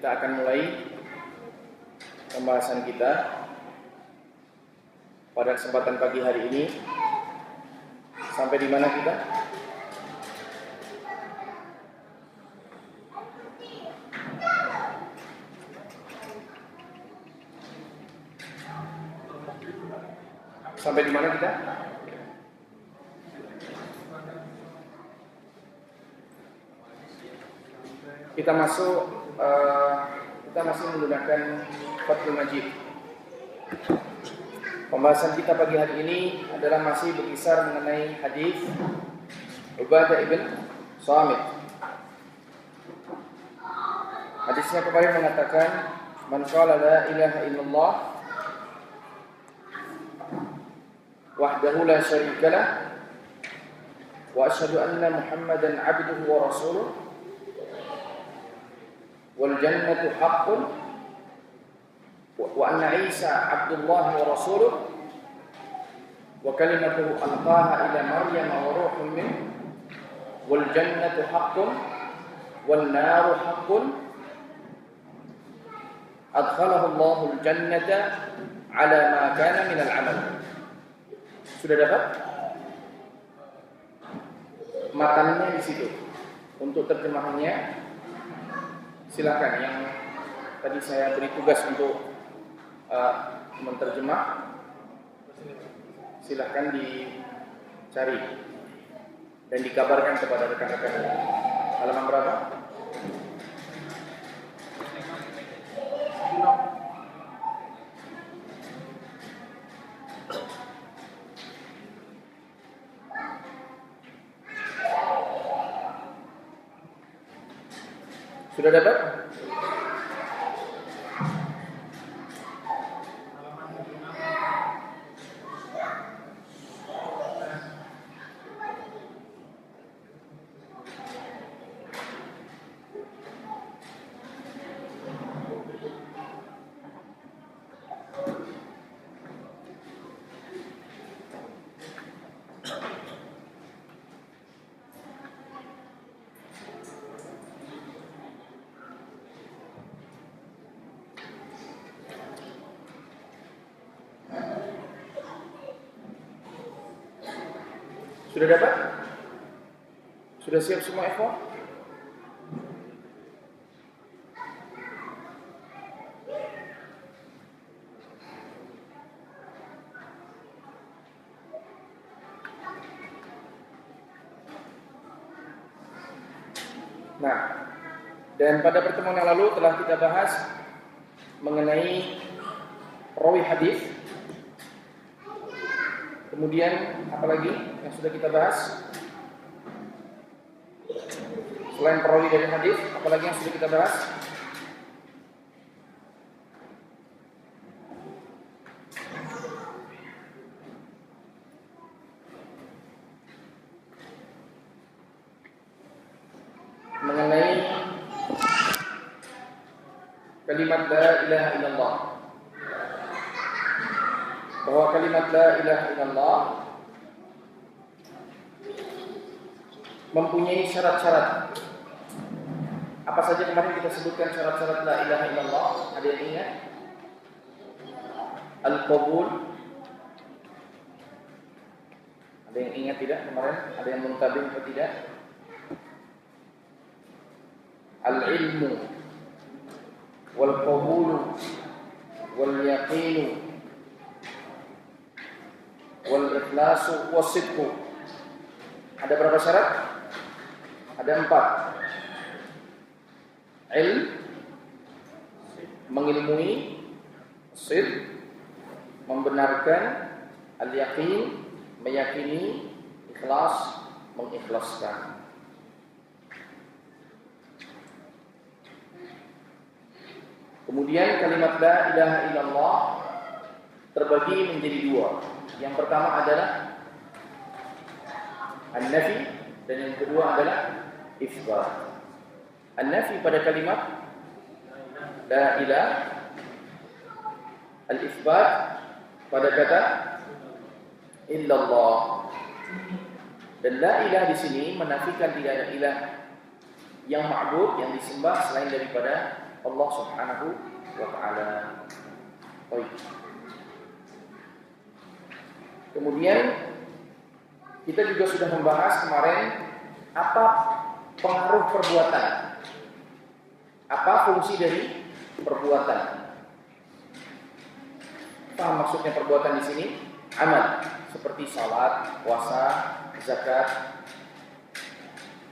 kita akan mulai pembahasan kita pada kesempatan pagi hari ini. Sampai di mana kita? Sampai di mana kita? Kita masih menggunakan Fathul Majid. Pembahasan kita pagi hari ini adalah masih berkisar mengenai hadis Ubadah ibn Samit. Hadisnya kemarin mengatakan, "Man qala la ilaha illallah wahdahu la syarika lah wa asyhadu anna Muhammadan 'abduhu wa rasuluh wal jannatu haqqun wa anna Isa 'abdullah wa rasuluh wa kalimatuhu alqaha ila Maryam wa ruhun min wal jannatu haqqun wan naru haqqun adkhalahu Allahul jannata 'ala ma kana min al-'amal." Sudah dapat? Matannya di situ. Untuk terjemahannya silakan yang tadi saya beri tugas untuk menterjemah, silakan dicari dan dikabarkan kepada rekan-rekan. Halaman berapa? Sudah dapat? Sudah dapat? Sudah siap semua, ikhwan? Nah, dan pada pertemuan yang lalu telah kita bahas mengenai rawi hadis. Kemudian apalagi yang sudah kita bahas? Selain perawi dari hadis, apalagi yang sudah kita bahas? Mengenai kalimat la ilaha illallah. Bahwa kalimat la ilaha illallah mempunyai syarat-syarat. Apa saja kemarin kita sebutkan syarat-syarat la ilaha illallah? Ada yang ingat? Al-qabul. Ada yang ingat tidak kemarin? Ada yang muntabih atau tidak? Al-ilmu wal-qabulu wal-yaqinu wal-ikhlasu was-sidqu. Ada berapa syarat? Ada 4. Ilm, mengilmui, sidq, membenarkan, al-yaqin, meyakini, ikhlas, mengikhlaskan. Kemudian kalimat la ilaha illallah terbagi menjadi 2. Yang pertama adalah an-nafi dan yang kedua adalah isbat. An-nafi pada kalimat la ilaha, al-isbat pada kata illallah. Dan la ilaha di sini menafikan tidak ada ilah yang ma'bud, yang disembah selain daripada Allah Subhanahu wa taala. Baik. Kemudian kita juga sudah membahas kemarin apa pengaruh perbuatan. Apa fungsi dari perbuatan? Apa maksudnya perbuatan di sini? Amal, seperti salat, puasa, zakat.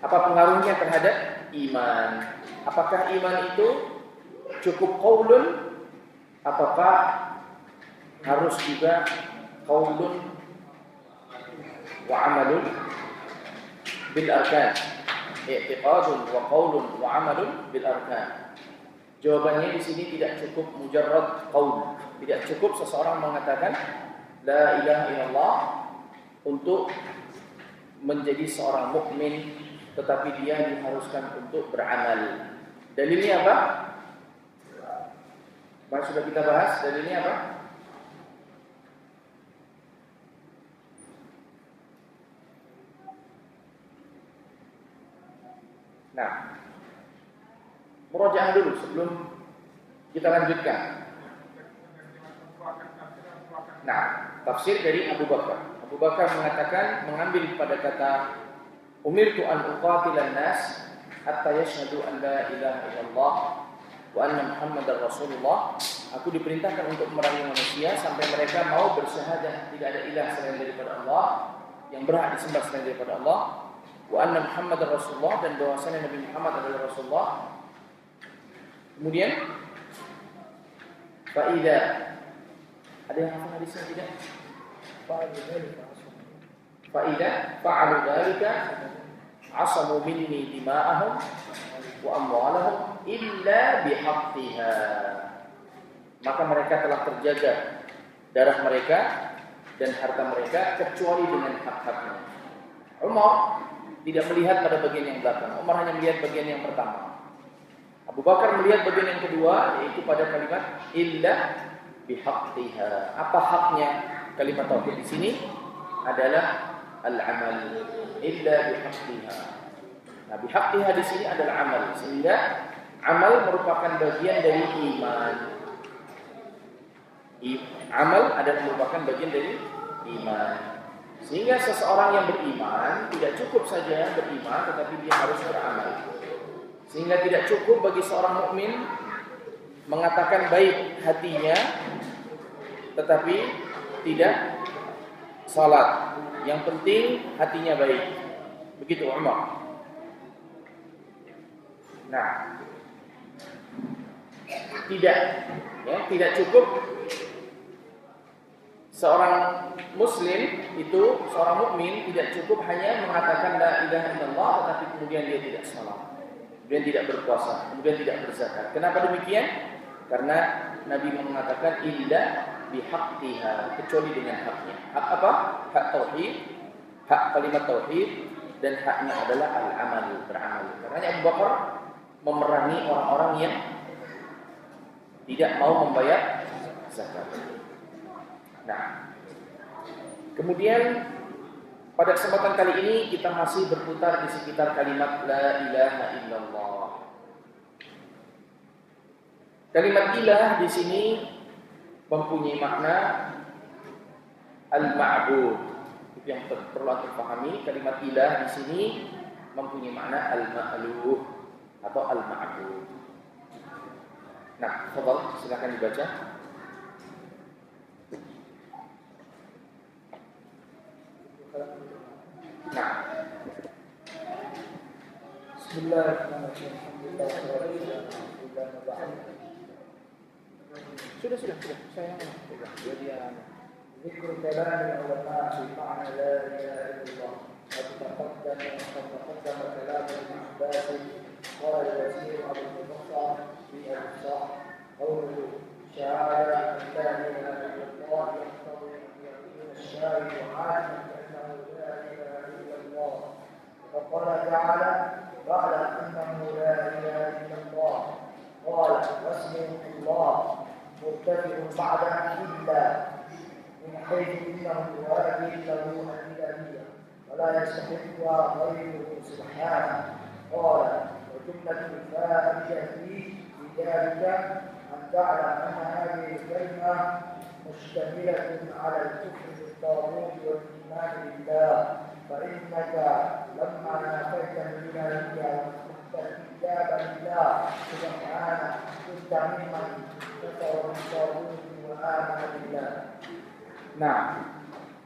Apa pengaruhnya terhadap iman? Apakah iman itu cukup qaulun? Apakah harus juga qaulun wa amalun bil arkan? I'tiqadun wa qaulun wa amalun bil arkan. Jawabannya di sini tidak cukup mujarrad qaul. Tidak cukup seseorang mengatakan la ilaha illallah untuk menjadi seorang mukmin, tetapi dia diharuskan untuk beramal. Dalilnya apa? Mari sudah kita bahas. Dalilnya apa? Nah, murojaah dulu sebelum kita lanjutkan. Nah, tafsir dari Abu Bakar. Abu Bakar mengatakan, mengambil pada kata umirtu an uqatilan nas hatta yashhadu an la ilaha illallah wa anna Muhammadar Rasulullah. Aku diperintahkan untuk memerangi manusia sampai mereka mau bersyahadat tidak ada ilah selain daripada Allah, yang berhak disembah selain daripada Allah, wa anna Muhammadar Rasulullah, dan bahwasanya Nabi Muhammad adalah Rasulullah. Kemudian faida, ada yang hafal hadisnya tidak? Faida fa'alu dzalika asamu minni dima'ahum wa amwalahum illa bihaqqiha. Maka mereka telah terjaga darah mereka dan harta mereka kecuali dengan hak-haknya. Umar tidak melihat pada bagian yang belakang. Umar hanya melihat bagian yang pertama. Abu Bakar melihat bagian yang kedua, yaitu pada kalimat illa bihaqqiha. Apa haknya kalimat tauhid di sini? Adalah al-amal. Illa bihaqqiha. Nah, bihaqqiha di sini adalah amal. Sehingga amal merupakan bagian dari iman. Amal adalah merupakan bagian dari iman. Sehingga seseorang yang beriman tidak cukup saja beriman, tetapi dia harus beramal. Sehingga tidak cukup bagi seorang mukmin mengatakan baik hatinya, tetapi tidak salat. Yang penting hatinya baik. Begitu Umar. Nah, tidak cukup seorang muslim itu, seorang mukmin tidak cukup hanya mengatakan la ilaha illallah tetapi kemudian dia tidak salat, kemudian tidak berpuasa, kemudian tidak berzakat. Kenapa demikian? Karena Nabi mengatakan illa bihaqqiha, kecuali dengan haknya. Hak apa? Hak tauhid, hak kalimat tauhid, dan haknya adalah al-amal, beramal. Karena Abu Bakar memerangi orang-orang yang tidak mau membayar zakat. Nah, kemudian pada kesempatan kali ini kita masih berputar di sekitar kalimat la ilaha illallah. Kalimat ilah di sini mempunyai makna al-ma'bud. Itu yang perlu kita pahami. Kalimat ilah di sini mempunyai makna al-ma'luh atau al-ma'bud. Nah, silakan dibaca. Nah, Bismillahirrahmanirrahim. Sudah. Saya pegang. Dia ذكر كلام العلماء في معنى لا اله الا الله. قد تقدم كلام ابن عباس قال الوزير ابو المظفر في الصح قوله شهاده ان لا اله الا الله يقتضي ان يكون الشاهد عالما بانه لا اله الا الله. وقال تعالى واعلم انه لا اله الا الله. قال واسمه الله مرتفع بعد الا من حيث انه يؤدي له الالهيه ولا يستحقها غيره سبحانه. قال وجمله الفائده في ذلك أن تعلم أن هذه الكلمة مشتملة على الكفر بالطاغوت والإيمان بالله، فإنك لما نافيت الولاية واستحقت الكتاب لله سبحانه كنت ممن كفر بالطاغوت وآمن بالله. Nah,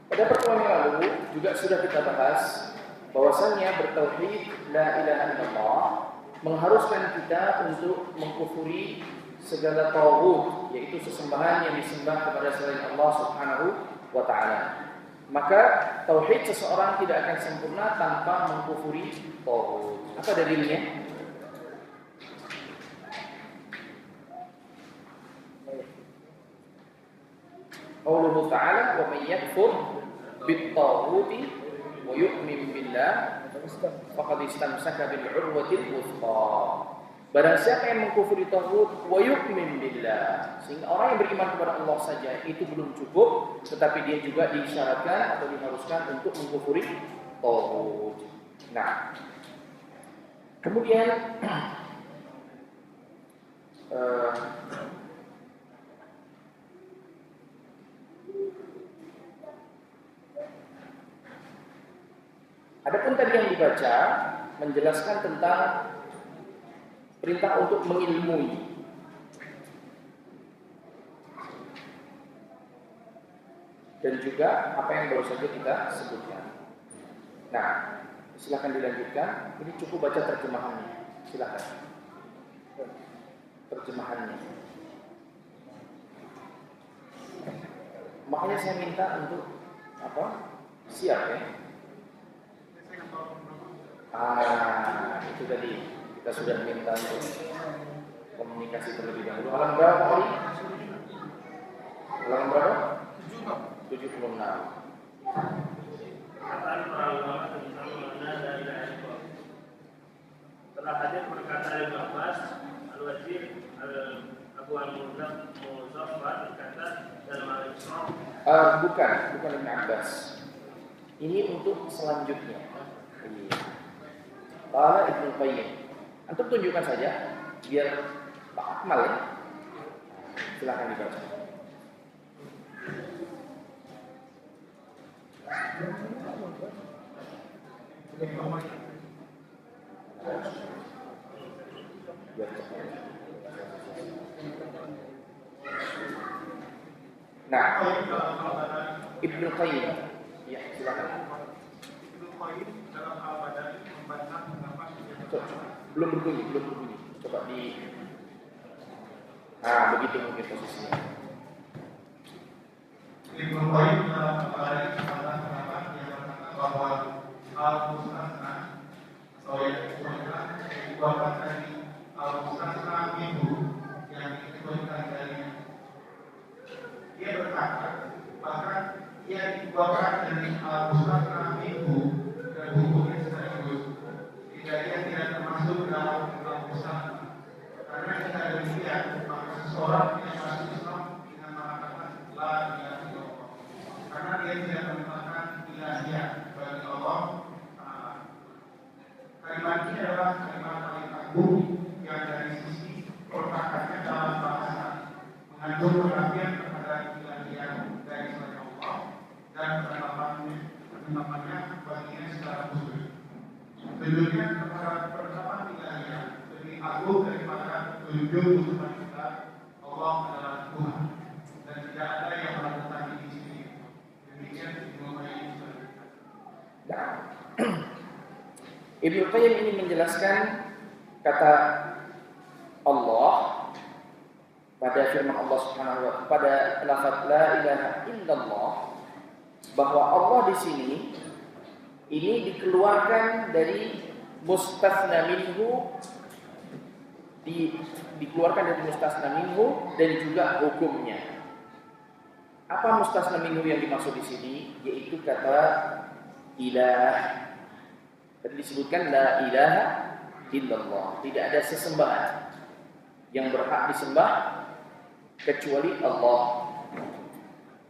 pada pertemuan yang lalu juga sudah kita bahas bahwasannya bertauhid la ilaha illallah mengharuskan kita untuk mengkufuri segala taghut, yaitu sesembahan yang disembah kepada selain Allah Subhanahu wa taala. Maka tauhid seseorang tidak akan sempurna tanpa mengkufuri taghut. Apa dalilnya? Allah Ta'ala wa may yakfur bit-taghuti wa yu'min billah faqad istamsaka bil 'urwatil wuthqa. Barang siapa yang mengkufuri taghut wa yu'min billah, sehingga orang yang beriman kepada Allah saja itu belum cukup, tetapi dia juga disyaratkan atau diharuskan untuk mengkufuri taghut. Nah, kemudian adapun tadi yang dibaca menjelaskan tentang perintah untuk mengilmui. Dan juga apa yang baru saja kita sebutkan. Nah, silakan dilanjutkan. Ini cukup baca terjemahannya. Silakan. Terjemahannya. Makanya saya minta untuk apa? Siap ya. Itu tadi kita sudah minta untuk komunikasi terlebih dahulu. Halaman berapa kali? Halaman berapa? 76. Perkataan para ulama tentang makna la ilaha illallah. Telah hadir perkataan Ibnu Abbas, Al-Wazir, Abu Al-Muzaffar berkata dalam Al-Isra. Bukan Ibnu Abbas. Ini untuk selanjutnya. Qala Ibnu Qayyim. Antum tunjukkan saja biar Pak Akmal ya. Silakan dibaca. Nah, Ibnu Qayyim. Ya, silakan. Ibnu Qayyim dalam Al-Badali membantah pendapat Belum berbunyi. Coba di begitu mungkin posisinya. Ibnu Qayyim dalam Al-Badali membantah pendapat yang mengatakan bahwa al-mustasna atau yang dikeluarkan dari al-mustasna itu yang dikeluarkan dari dia berkata bahkan ia dikeluarkan dari al-mustasna itu dan hukumnya sekaligus jika dia tidak termasuk dalam al-mustasna. Karena jika demikian maka seseorang yang masuk Islam dengan mengatakan la ilaha illallah karena dia tidak mengatakan ilahiyah bagi Allah. Kalimat ini adalah kalimat paling agung yang dari sisi perkataannya dalam bahasa mengandung pengertian kepada ilahiyah dari selain Allah dan penerapannya baginya secara khusus. Tujuannya kepada penerapan ilahiyah lebih agung daripada tunjuk ucapan kita Allah adalah Tuhan dan tidak ada yang melakukan di sini. Demikian dimulai. Ibnu Qayyim ini menjelaskan kata Allah pada firman Allah Subhanahu wa taala pada lafaz la ilaha illallah bahwa Allah di sini ini dikeluarkan dari mustatsna minhu dikeluarkan dari mustatsna minhu dan juga hukumnya. Apa mustatsna minhu yang dimaksud di sini? Yaitu kata ilah. Tadi disebutkan la ilaha illallah, tidak ada sesembahan yang berhak disembah kecuali Allah.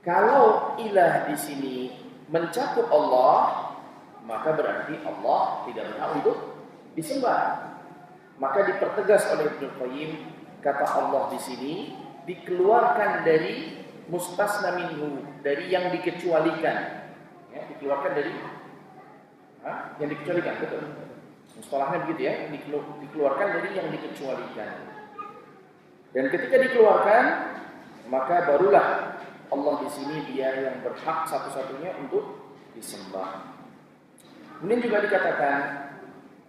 Kalau ilah di sini mencakup Allah, maka berarti Allah tidak berhak untuk disembah. Maka dipertegas oleh Ibnu Qayyim kata Allah di sini dikeluarkan dari mustasna minhu, dari yang dikecualikan. Ya, dikeluarkan dari yang dikecualikan, betul. Mustalahnya begitu ya, dikeluarkan dari yang dikecualikan. Dan ketika dikeluarkan, maka barulah Allah di sini dia yang berhak satu-satunya untuk disembah. Kemudian juga dikatakan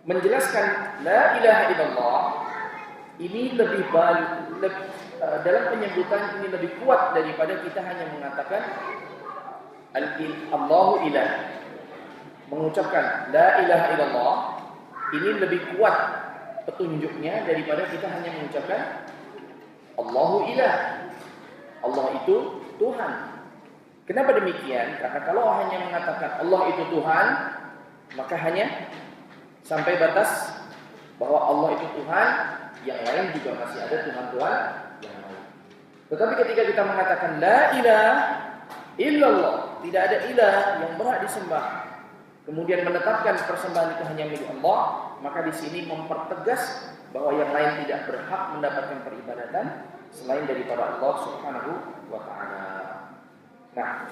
menjelaskan la ilaha illallah ini lebih dalam penyebutan ini lebih kuat daripada kita hanya mengatakan Allahu ilah. Mengucapkan la ilaha illallah ini lebih kuat petunjuknya daripada kita hanya mengucapkan Allahu ilah. Allah itu Tuhan. Kenapa demikian? Karena kalau hanya mengatakan Allah itu Tuhan, maka hanya sampai batas bahwa Allah itu Tuhan, yang lain juga masih ada Tuhan-Tuhan yang lain. Tetapi ketika kita mengatakan la ilaha illallah, tidak ada ilah yang berhak disembah, kemudian menetapkan persembahan itu hanya milik Allah, maka di sini mempertegas bahwa yang lain tidak berhak mendapatkan peribadatan selain daripada Allah Subhanahu wa taala. Nah,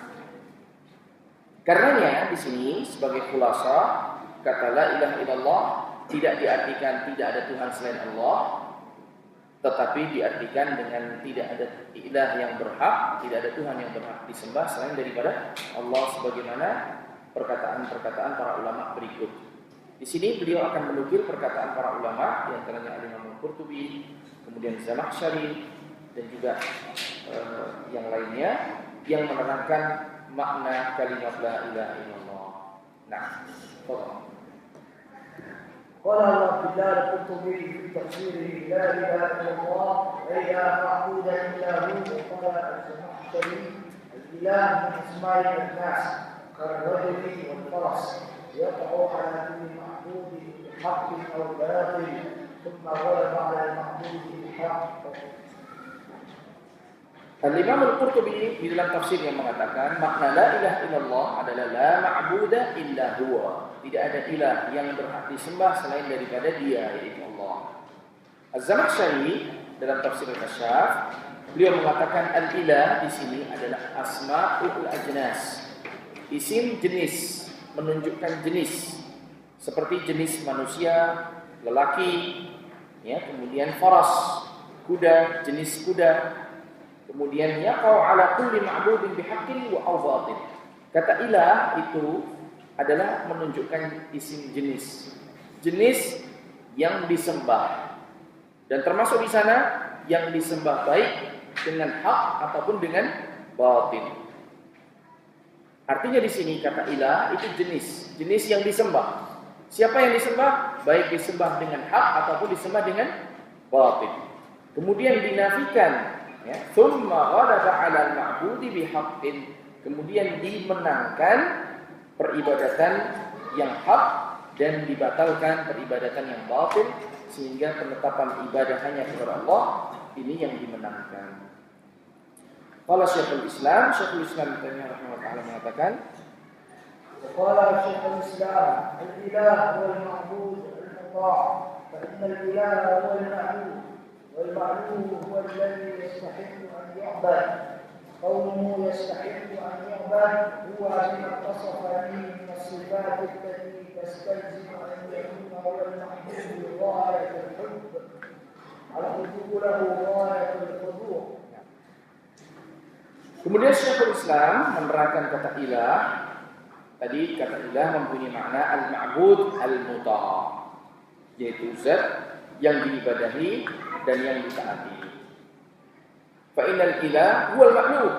karenanya di sini sebagai khulasa kata la ilaha illallah tidak diartikan tidak ada Tuhan selain Allah, tetapi diartikan dengan tidak ada ilah yang berhak, tidak ada Tuhan yang berhak disembah selain daripada Allah, sebagaimana perkataan-perkataan para ulama berikut. Di sini beliau akan menukil perkataan para ulama, di antaranya Al-Imam Al-Qurtubi, kemudian Zamakhsyari dan juga yang lainnya yang menerangkan makna kalimat la ilaha illallah. Nah, tolong. قال عبد الله القرطبي في تفسيره لا اله الا الله اي لا معبود الا هو. وقال الزمخشري الاله من اسماء الناس كالرجل والفرس يقع على كل معبود بحق او باطل ثم غلب على المعبود بحق. Al-Imam Al-Qurtubi di dalam tafsir yang mengatakan makna la ilaha illallah adalah la ma'buda illa huwa. Tidak ada ilah yang berhak disembah selain daripada Dia, yaitu Allah. Az-Zamakhsyari dalam tafsir Al-Kasyaf beliau mengatakan al-ilah di sini adalah asma'ul ajnas. Isim jenis, menunjukkan jenis. Seperti jenis manusia, lelaki, ya, kemudian faras, kuda, jenis kuda. Kemudian yaqau ala kulli ma'budin bihaqqin wa batil. Kata ilah itu adalah menunjukkan isim jenis. Jenis yang disembah. Dan termasuk di sana yang disembah baik dengan hak ataupun dengan batil. Artinya di sini kata ilah itu jenis yang disembah. Siapa yang disembah? Baik disembah dengan hak ataupun disembah dengan batil. Kemudian dinafikan, ya, thumma ghalaba 'alal ma'budi bihaqqin, kemudian dimenangkan peribadatan yang hak dan dibatalkan peribadatan yang batil, sehingga penetapan ibadah hanya kepada Allah ini yang dimenangkan. Qala Syekhul Islam Ibnu Taimiyah rahimahullah mengatakan, qala Syekhul Islam al-ilah wal ma'bud al-muta', fa innal ilaha wal ma'bud والمعلوم هو الذي يستحق أن يعبد. قوله يستحق أن يعبد هو بما اتصف به من الصفات التي تستلزم أن يكون هو المحبوب غاية الحب الحب له غاية الخضوع. Kemudian Syekhul Islam menerangkan kata ilah. Tadi kata ilah mempunyai makna al-ma'bud al-muta', yaitu zat yang diibadahi dan yang ditaati. Fa innal ilah huwal ma'luh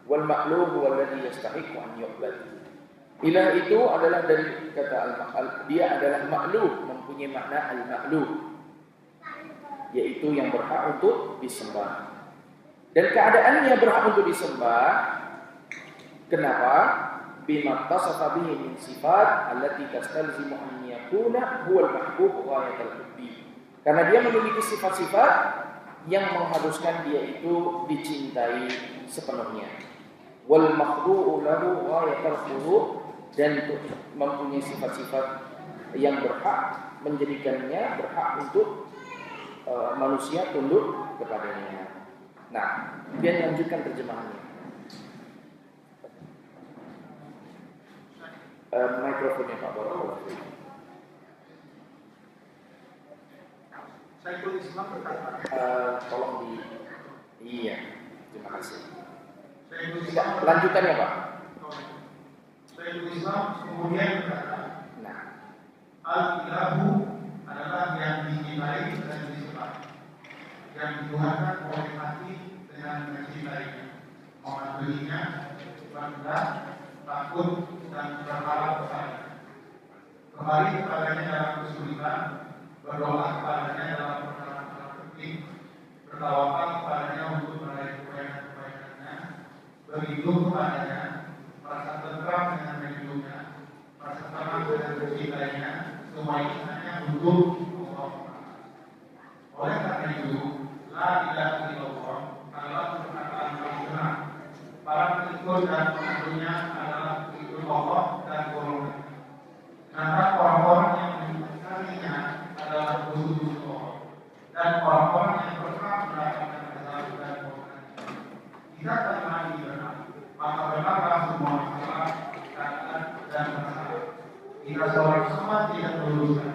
wal ma'luh huwa alladhi yastahiqu an yu'bad. Ilah itu adalah dari kata dia adalah ma'luh, mempunyai makna al-ma'luh, yaitu yang berhak untuk disembah. Dan keadaannya berhak untuk disembah. Kenapa? Bima tasafa bihi min sifat allati tastalzimu an yakuna huwal mahbub ghayatul hubbi. Karena dia memiliki sifat-sifat yang mengharuskan dia itu dicintai sepenuhnya. Wal makhdu'u lahu ghayatul khuru', dan mempunyai sifat-sifat yang berhak menjadikannya berhak untuk manusia tunduk kepadanya. Nah, dia lanjutkan terjemahannya. Mikrofonnya Pak Barakallahu fiik. Syekhul Islam berkata, Tolong di iya, terima kasih. Syekhul Islam Lanjutannya Pak. Syekhul Islam kemudian berkata, Nah, al-ilahu adalah yang dicintai dan disembah, yang dituhankan oleh hati dengan mencintainya, mematuhinya, bangga, takut, dan berharap kepadanya. Kembali kepadanya dalam kesulitan, berdoa kepadanya dalam perkara-perkara penting, bertawakal kepadanya untuk meraih kebaikan-kebaikannya, berlindung kepadanya, merasa tentram dengan hidupnya, merasa tenang dengan mencintainya, semua ini hanya untuk Allah. Oleh karena itu, la ilaha illallah adalah perkataan paling benar. Para pengikut dan pengikutnya adalah pengikut Allah dan golongan. Karena orang-orang yang mengingkarinya adalah musuh-musuh Allah dan orang-orang yang pernah mendapatkan azab dan golongan. Jika kalimat ini benar, maka benarlah semua masalah, keadaan dan masalah. Jika seorang sama tidak berusaha,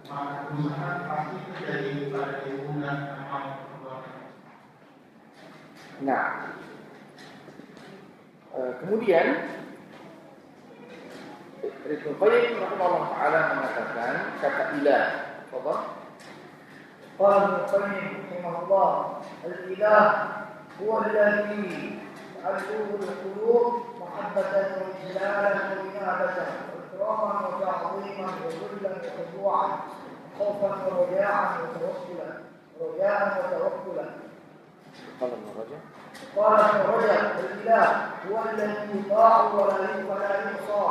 maka kerusakan pasti terjadi pada ilmu dan amal perbuatan. nah, kemudian Ibnu Qayyim rahimahullah taala mengatakan kata ilah. Apa? قال ابن القيم رحمه الله الإله هو الذي تعلوه القلوب محبة وإجلالا وإنابة وإكراما وتعظيما وذلا وخضوعا خوفا ورجاء وتوكلا قال ابن رجب قال ابن رجب الإله هو الذي يطاع ولا يعصى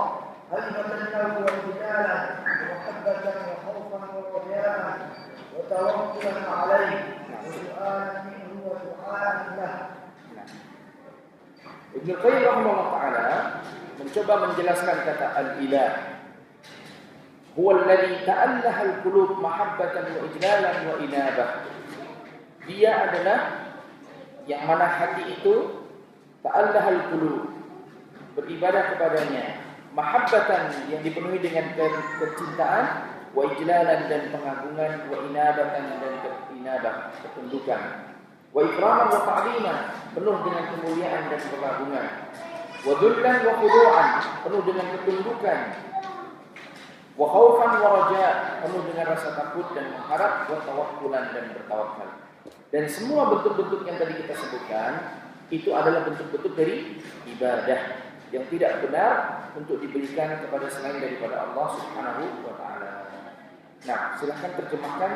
هيبة له وإجلالا ومحبة وخوفا ورجاء وتوكلا عليه وسؤالا منه ودعاء له. Ibnu Qayyim rahimahullah taala mencoba menjelaskan kata al-ilah. Huwa alladhi ta'allaha al-qulub mahabbatan wa ijlalan wa inabah. Dia adalah yang mana hati itu ta'allaha al-qulub, beribadah kepadanya, mahabbatan yang dipenuhi dengan kecintaan, wa ijlalan dan pengagungan, wa inabatan dan inabah, ketundukan, wa ikraman wa ta'liman, penuh dengan kemuliaan dan pengagungan, wa dhullan wa khudu'an, penuh dengan ketundukan, wa khaufan wa raja, penuh dengan rasa takut dan mengharap, wa tawakkulan dan bertawakal. Dan semua bentuk-bentuk yang tadi kita sebutkan itu adalah bentuk-bentuk dari ibadah yang tidak benar untuk diberikan kepada selain daripada Allah Subhanahu wa taala. Nah, silahkan terjemahkan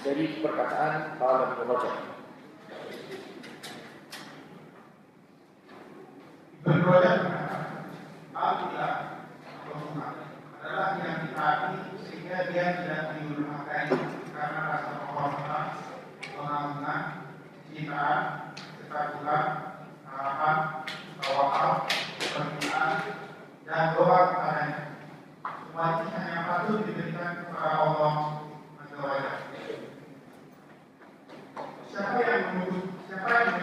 dari perkataan Qala Ibnu Rajab. Ibnu Rajab al-ilah adalah yang ditaati sehingga dia tidak didurhakai karena rasa penghormatan, pengagungan, cintaan, ketakutan, harapan, tawakal, permintaan, dan doa kepadanya. Semua ini hanya patut diberikan kepada Allah Azza wa Jalla. Siapa yang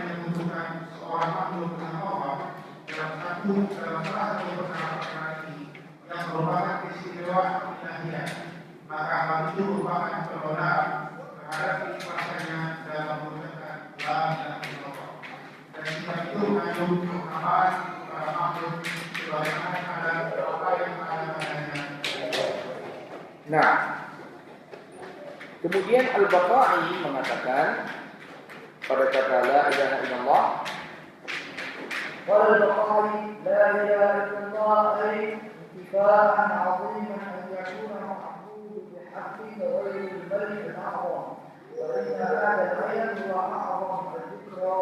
menyebutkan seorang makhluk dengan Allah dalam salah satu perkara ini yang merupakan keistimewaan ilahiyah, maka hal itu merupakan penodaan terhadap keikhlasannya dalam mengucapkan la ilaha illallah. Dan jika itu mengandung kesamaan kepada makhluk sebagaimana ada apa yang ada padanya. Nah, kemudian Al-Baqai mengatakan pada kata la ilaha illallah, قال البخاري لا إله إلا الله أي انتفاعا عظيما أن يكون معبود بحق غير الملك الأعظم وإن هذا العلم هو أعظم الذكرى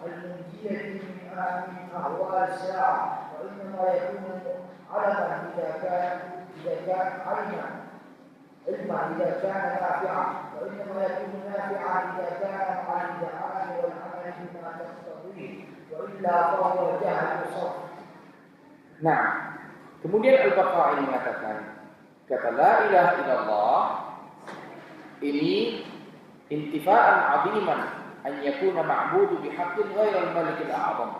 المنجية من أهوال الساعة وإنما يكون علما إذا كان علما إذا كان نافعا وإنما يكون نافعا إذا كان مع الامتحان والعمل بما تقتضيه وإلا فهو جهل صرف. Nah, kemudian Al-Baqai mengatakan kata la ilaha illallah ini intifa'an 'aziman an yakuna ma'budu bihaqqin ghairal malikil a'zam.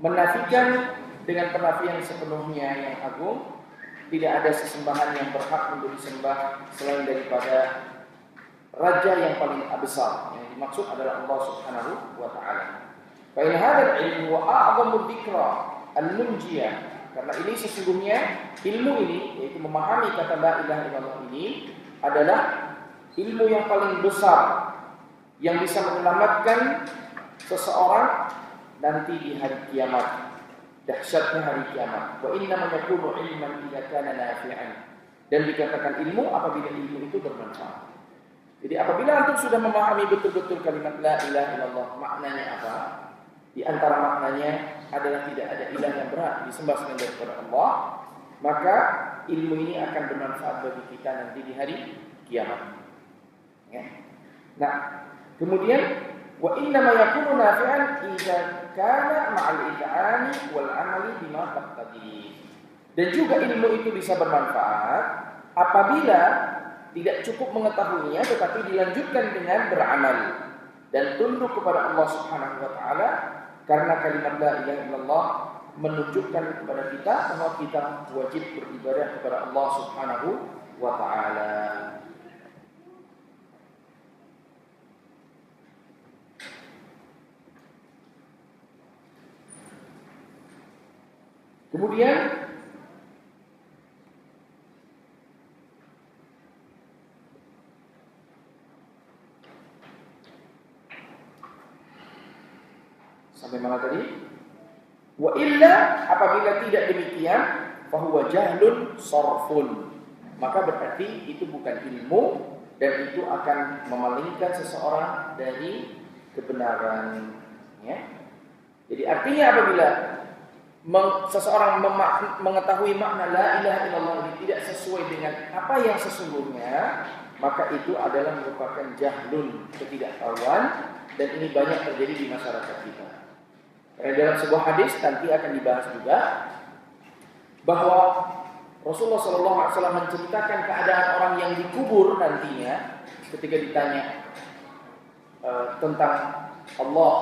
Menafikan dengan penafian sepenuhnya yang agung, tidak ada sesembahan yang berhak untuk disembah selain daripada Raja yang paling besar. Yang dimaksud adalah Allah Subhanahu wa taala. Fa in hadzal ilmu wa a'zamu dzikra al-munjiyah. Karena ini sesungguhnya ilmu ini, yaitu memahami kata la ilaha illallah ini adalah ilmu yang paling besar yang bisa menyelamatkan seseorang nanti di hari kiamat. Dahsyatnya hari kiamat. Wa inna ma yakunu ilman idza kana nafi'an. Dan dikatakan ilmu apabila ilmu itu bermanfaat. Jadi apabila antum sudah memahami betul-betul kalimat la ilaha illallah, maknanya apa? Di antara maknanya adalah tidak ada ilah yang berhak disembah selain daripada Allah, maka ilmu ini akan bermanfaat bagi kita nanti di hari kiamat. Ya. Nah, kemudian wa inna ma yakunu nafi'an idza kana ma'al id'ani wal 'amali bima taqtadi. Dan juga ilmu itu bisa bermanfaat apabila tidak cukup mengetahuinya tetapi dilanjutkan dengan beramal dan tunduk kepada Allah Subhanahu wa taala, karena kalimat la ilaha illallah menunjukkan kepada kita bahwa kita wajib beribadah kepada Allah Subhanahu wa taala. Kemudian sampai mana tadi? Wa illa, apabila tidak demikian, fahuwa jahlun sarfun. Maka berarti itu bukan ilmu dan itu akan memalingkan seseorang dari kebenaran. Ya. Jadi artinya apabila seseorang mengetahui makna la ilaha illallah ini tidak sesuai dengan apa yang sesungguhnya, maka itu adalah merupakan jahlun, ketidaktahuan, dan ini banyak terjadi di masyarakat kita. Karena dalam sebuah hadis nanti akan dibahas juga bahwa Rasulullah SAW menceritakan keadaan orang yang dikubur nantinya ketika ditanya tentang Allah,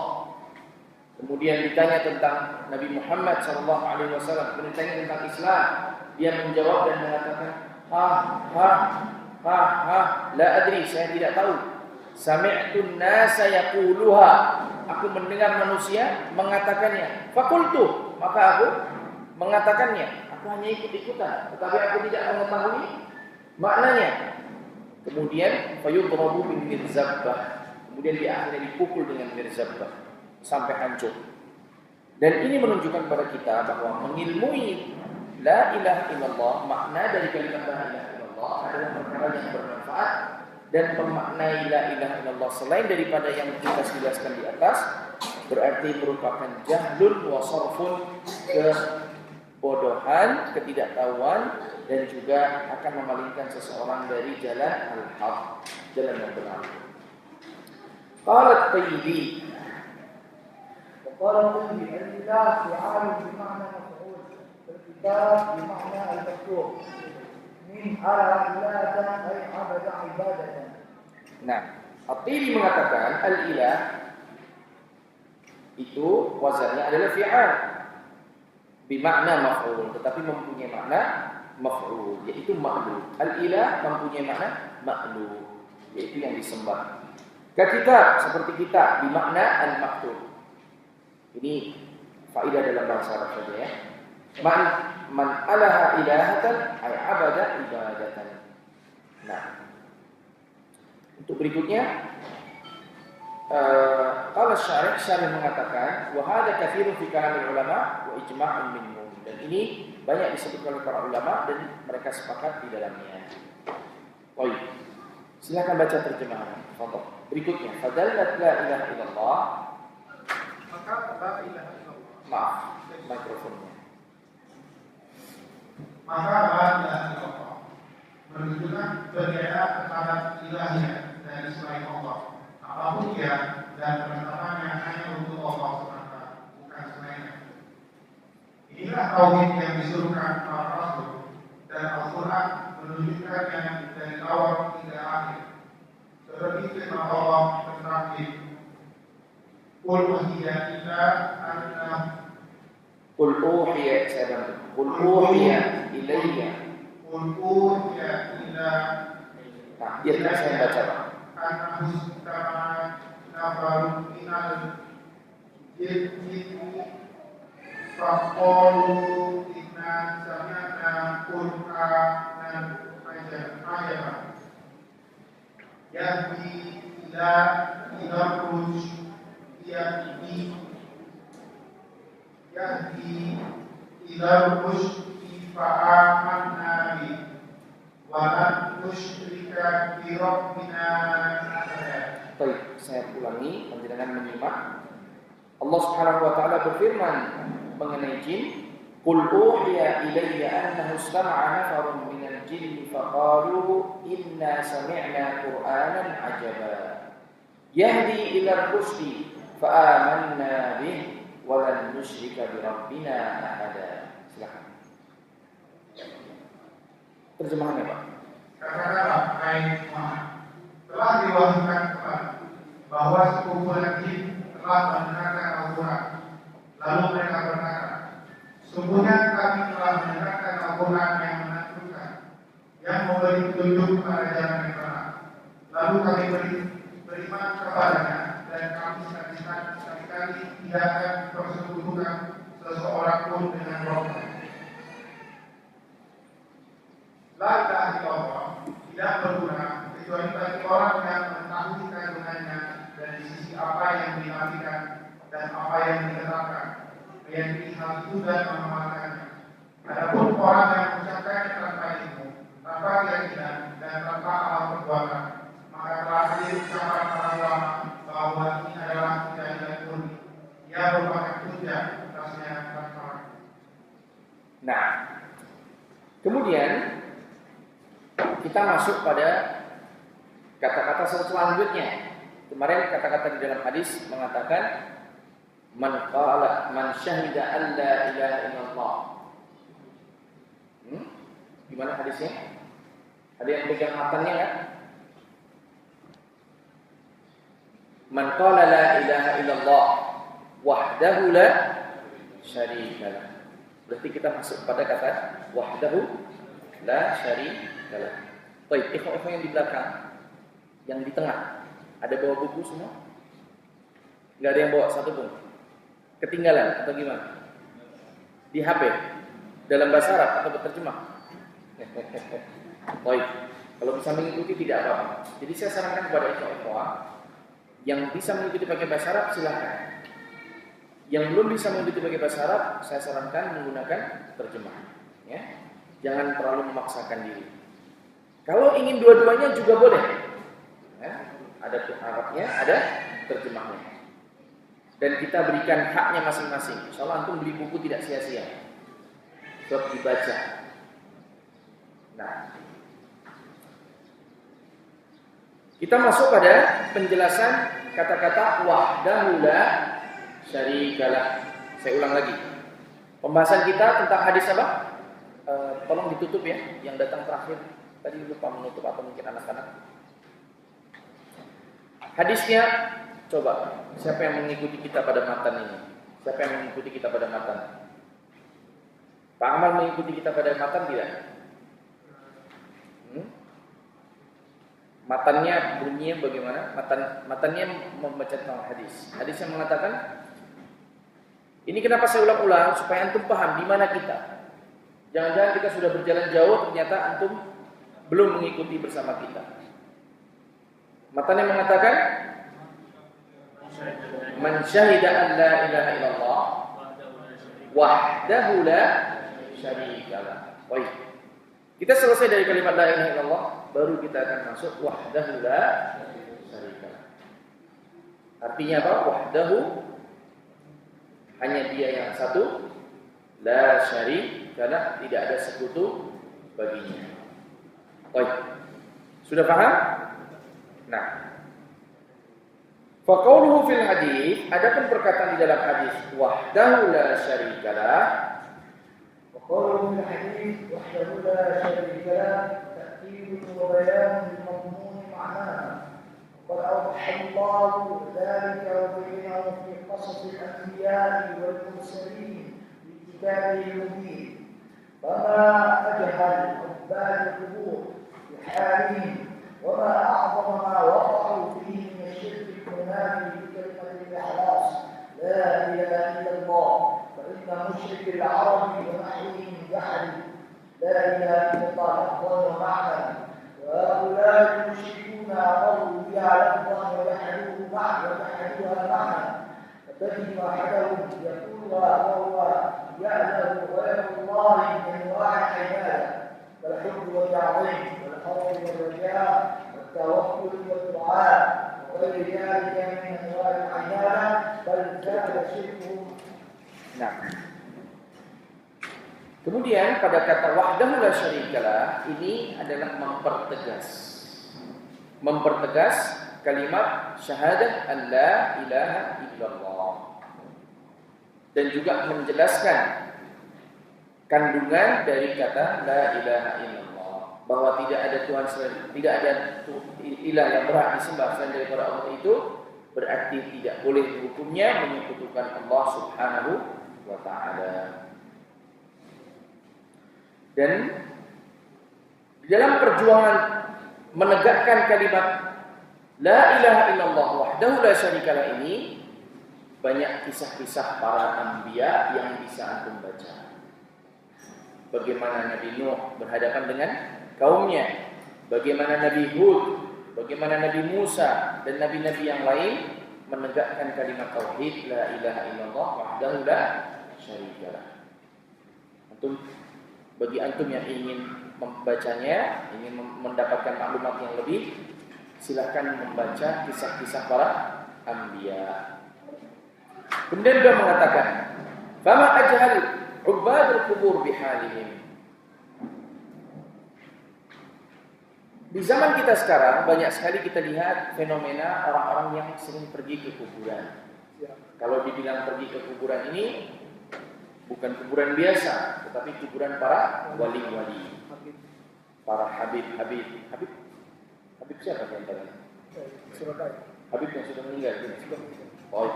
kemudian ditanya tentang Nabi Muhammad SAW, kemudian ditanya tentang Islam, dia menjawab dan mengatakan la adri, saya tidak tahu. Sami'tun nasa yaquluha, aku mendengar manusia mengatakannya. Fakultu, maka aku mengatakannya. Aku hanya ikut-ikutan, tetapi aku tidak mengetahui maknanya. Kemudian fayudrabu bin mirzabbah, kemudian dia akhirnya dipukul dengan mirzabbah sampai hancur. Dan ini menunjukkan kepada kita bahwa mengilmui la ilaha illallah, makna dari kalimat la ilaha illallah adalah perkara yang bermanfaat, dan memaknai la ilaha illallah selain daripada yang kita jelaskan di atas berarti merupakan jahlun wa sarfun, kebodohan, ketidaktahuan, dan juga akan memalingkan seseorang dari jalan al-haq, jalan yang benar. Qalat Tayyibi, وقال الطيبي الإله فعال بمعنى مفعول، والكتاب بمعنى المكتوب، من على إلهة أي عبد عبادة. Nah, At-Tayyibi mengatakan al-ilah itu wazannya adalah fi'al bimakna maf'ul, tetapi mempunyai makna maf'ul, yaitu ma'lu. Al-ilah mempunyai makna ma'lu, yaitu yang disembah. Kitab seperti kita bimakna al-maktub. Ini faedah dalam bahasa Arab saja ya. Man alaha ilahatan ay abada ibadatan. Nah, untuk berikutnya kalau syarih mengatakan wa hadza katsirun fi kalamil ulama wa ijma'un minhum, dan ini banyak disebutkan oleh para ulama dan mereka sepakat di dalamnya. Baik. Silakan baca terjemahan. Contoh berikutnya, fadallat la ilaha illallah, maka la ilaha illallah. Maaf, mikrofonnya. Maka la ilaha illallah menunjukkan berbeda kepada ilahiyah dari selain Allah. Apapun dia dan penetapannya hanya untuk Allah semata, bukan selainnya. Inilah tauhid yang disuruhkan para rasul, dan Al-Quran menunjukkannya dari awal hingga akhir. Terlebih firman Allah terakhir, Qul uhiya ila anna Qul uhiya, saya bantu. Qul uhiya ilayya. Qul uhiya ila Nah, biarkan saya baca, Pak. anna hustama nafarun minal jinni faqalu inna sami'na Qur'anan ajaba yahdi ila rusyd yahdi ila rusydi fa'amanna bi wa lan nusyrika bi rabbina ahada. Baik, saya ulangi, panjenengan menyimak. Allah Subhanahu wa taala berfirman mengenai jin, "Qul uhiya ilayya annahu istama'a nafarun minal jinni faqalu inna sami'na Qur'anan 'ajaba yahdi ila rusydi fa'amanna bih wa lan nusyrika bi rabbina ahada." Silakan. Terjemahannya, Pak. Katakanlah, hai Muhammad, telah diwahyukan kepadaku bahwa sekumpulan jin telah mendengarkan Al-Quran. Lalu mereka berkata, sungguhnya kami telah mendengarkan Al-Quran yang menakjubkan, yang memberi petunjuk kepada jalan yang benar. Lalu kami beriman kepadanya, dan kami sekali-kali tidak akan persekutukan seseorang pun dengan Rabb. La ilaha illallah tidak berguna kecuali bagi orang yang mengetahui kandungannya dari sisi apa yang dinafikan dan apa yang diterapkan, meyakini hal itu dan mengamalkannya. Adapun orang yang mengucapkannya tanpa ilmu, tanpa keyakinan dan tanpa amal perbuatan, maka telah hadir ucapan para ulama bahwa ini adalah keyakinan murni. Ia merupakan hujjah atasnya tanpa. Nah, kemudian kita masuk pada kata-kata selanjutnya. Kemarin kata-kata di dalam hadis mengatakan man qala man syahida an la ilaha illallah. Gimana hadisnya? Ada yang pegang matanya enggak? Man qala la ilaha illallah wahdahu la syarika lah. Berarti kita masuk pada kata wahdahu la syarika lah. Baik, ikhwan yang di belakang, yang di tengah, ada bawa buku semua? Enggak ada yang bawa satu pun? Ketinggalan atau gimana? Di HP? Dalam bahasa Arab atau berterjemah? Baik, kalau bisa mengikuti tidak apa-apa. Jadi saya sarankan kepada ikhwan yang bisa mengikuti pakai bahasa Arab silakan. Yang belum bisa mengikuti pakai bahasa Arab, saya sarankan menggunakan terjemahan. Ya, jangan terlalu memaksakan diri. Kalau ingin dua-duanya juga boleh. Ya, ada Arabnya, ada terjemahnya. Dan kita berikan haknya masing-masing. Insyaallah antum beli buku tidak sia-sia. Sebab dibaca. Nah, kita masuk pada penjelasan kata-kata wahdahu la syarikalah. Saya ulang lagi. Pembahasan kita tentang hadis apa? Tolong ditutup ya, yang datang terakhir. Tadi lupa menutup atau mungkin anak-anak. Hadisnya, coba siapa yang mengikuti kita pada matan ini? Siapa yang mengikuti kita pada matan? Pak Amal mengikuti kita pada matan tidak? Matannya bunyinya bagaimana? Matannya membaca tentang hadis. Hadis yang mengatakan, ini kenapa saya ulang-ulang supaya antum paham di mana kita. Jangan-jangan kita sudah berjalan jauh ternyata antum belum mengikuti bersama kita. Matannya mengatakan, man syahida an la ilaha illallah wahdahu la syarikalah. Baik. Kita selesai dari kalimat la ilaha illallah, baru kita akan masuk wahdahu la syarikalah. Artinya apa? Wahdahu, hanya dia yang satu, la syarikalah, tidak ada sekutu baginya. Baik. Sudah paham? Nah, faqauluhu fil hadis, adapun perkataan di dalam hadis wahdahu la syarikalah. وقوله في الحديث وحده لا شريك له تأكيد وبيان لمضمون معناه وقد أوضح الله ذلك وبينه في قصص الأنبياء والمرسلين في كتابه المبين. فما أجهل عباد القبور بحالهم وما أعظم ما وقعوا فيه من الشرك المنافي بكلمة الإخلاص لا إله إلا الله. فإن مشرك العرب ونحوهم جحدوا لا إله إلا الله لفظا ومعنى، وهؤلاء المشركون أقروا بها لفظا وجحدوها معنى. فتجد أحدهم يقولها وهو يعلم غير الله من أنواع العبادة كالحب والتعظيم والخوف والرجاء والتوكل والدعاء وغير ذلك من أنواع العبادة، بل زاد شركهم. Nah, kemudian pada kata wahdahu la syarikalah ini adalah mempertegas kalimat syahadat an la ilaha illallah, dan juga menjelaskan kandungan dari kata la ilaha illallah, bahwa tidak ada Tuhan selain, tidak ada ilah yang berhak disembah selain daripada Allah. Itu berarti tidak boleh hukumnya menyekutukan Allah Subhanahu wa ta'ala. Dan di dalam perjuangan menegakkan kalimat la ilaha illallah wahdahu la syarikalah ini, banyak kisah-kisah para anbiya yang bisa antum baca. Bagaimana Nabi Nuh berhadapan dengan kaumnya, bagaimana Nabi Hud, bagaimana Nabi Musa dan nabi-nabi yang lain menegakkan kalimat tauhid la ilaha illallah wahdahu la syarikalah. Bagi antum yang ingin membacanya, ingin mendapatkan maklumat yang lebih, silakan membaca kisah-kisah para anbiya. Kemudian dia mengatakan, "Fama ajhal ubadul kubur bihalihim." Di zaman kita sekarang banyak sekali kita lihat fenomena orang-orang yang sering pergi ke kuburan. Kalau dibilang pergi ke kuburan ini bukan kuburan biasa, tetapi kuburan para wali-wali, para habib siapa yang tadi? Habib yang sudah meninggal. Oh,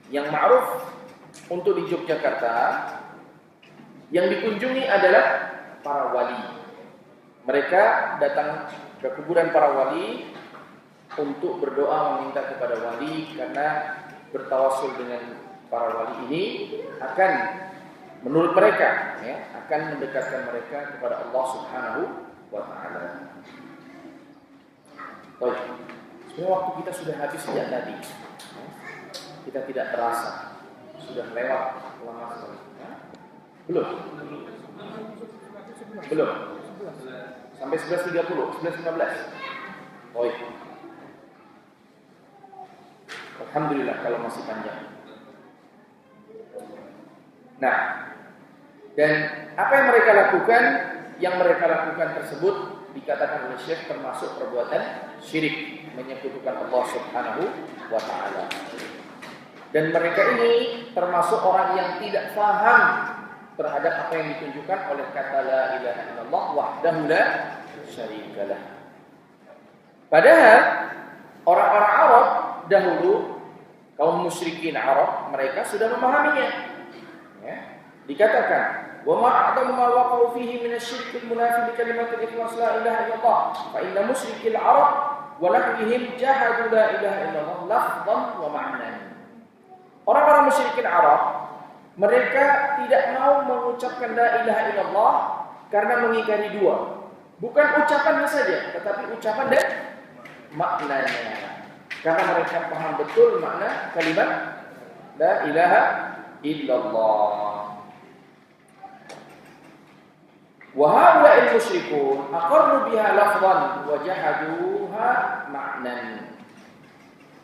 yang ma'ruf untuk di Yogyakarta yang dikunjungi adalah para wali. Mereka datang ke kuburan para wali untuk berdoa meminta kepada wali, karena bertawasul dengan para wali ini akan, menurut mereka, akan mendekatkan mereka kepada Allah Subhanahu wa ta'ala. Baik, sebenarnya waktu kita sudah habis sejak tadi. Kita tidak terasa, sudah lewat lama sekali. Belum? Sampai 11.30, 11.15. Baik. Alhamdulillah kalau masih panjang. Nah, dan apa yang mereka lakukan? Yang mereka lakukan tersebut dikatakan oleh Syekh termasuk perbuatan syirik, menyekutukan Allah Subhanahu wa ta'ala. Dan mereka ini termasuk orang yang tidak faham terhadap apa yang ditunjukkan oleh kata la ilaha illallah wahdahu la syarikalah. Padahal orang-orang Arab dahulu, kaum musyrikin Arab, mereka sudah memahaminya. Dikatakan, wa ma a'tamu ma waqa'u fihi min asy-syirkil munafi bi kalimatil ikhlas la ilaha illallah fa inna musyrikil Arab wa nahwihim jahadu la ilaha illallah lafdhan wa ma'nan. Orang-orang musyrikin Arab, mereka tidak mau mengucapkan la ilaha illallah karena mengingkari dua. Bukan ucapannya saja, tetapi ucapan dan maknanya. Karena mereka paham betul makna kalimat la ilaha illallah. Wa haula'il musyrikun aqarru biha lafdhan wa jahaduha ma'nan.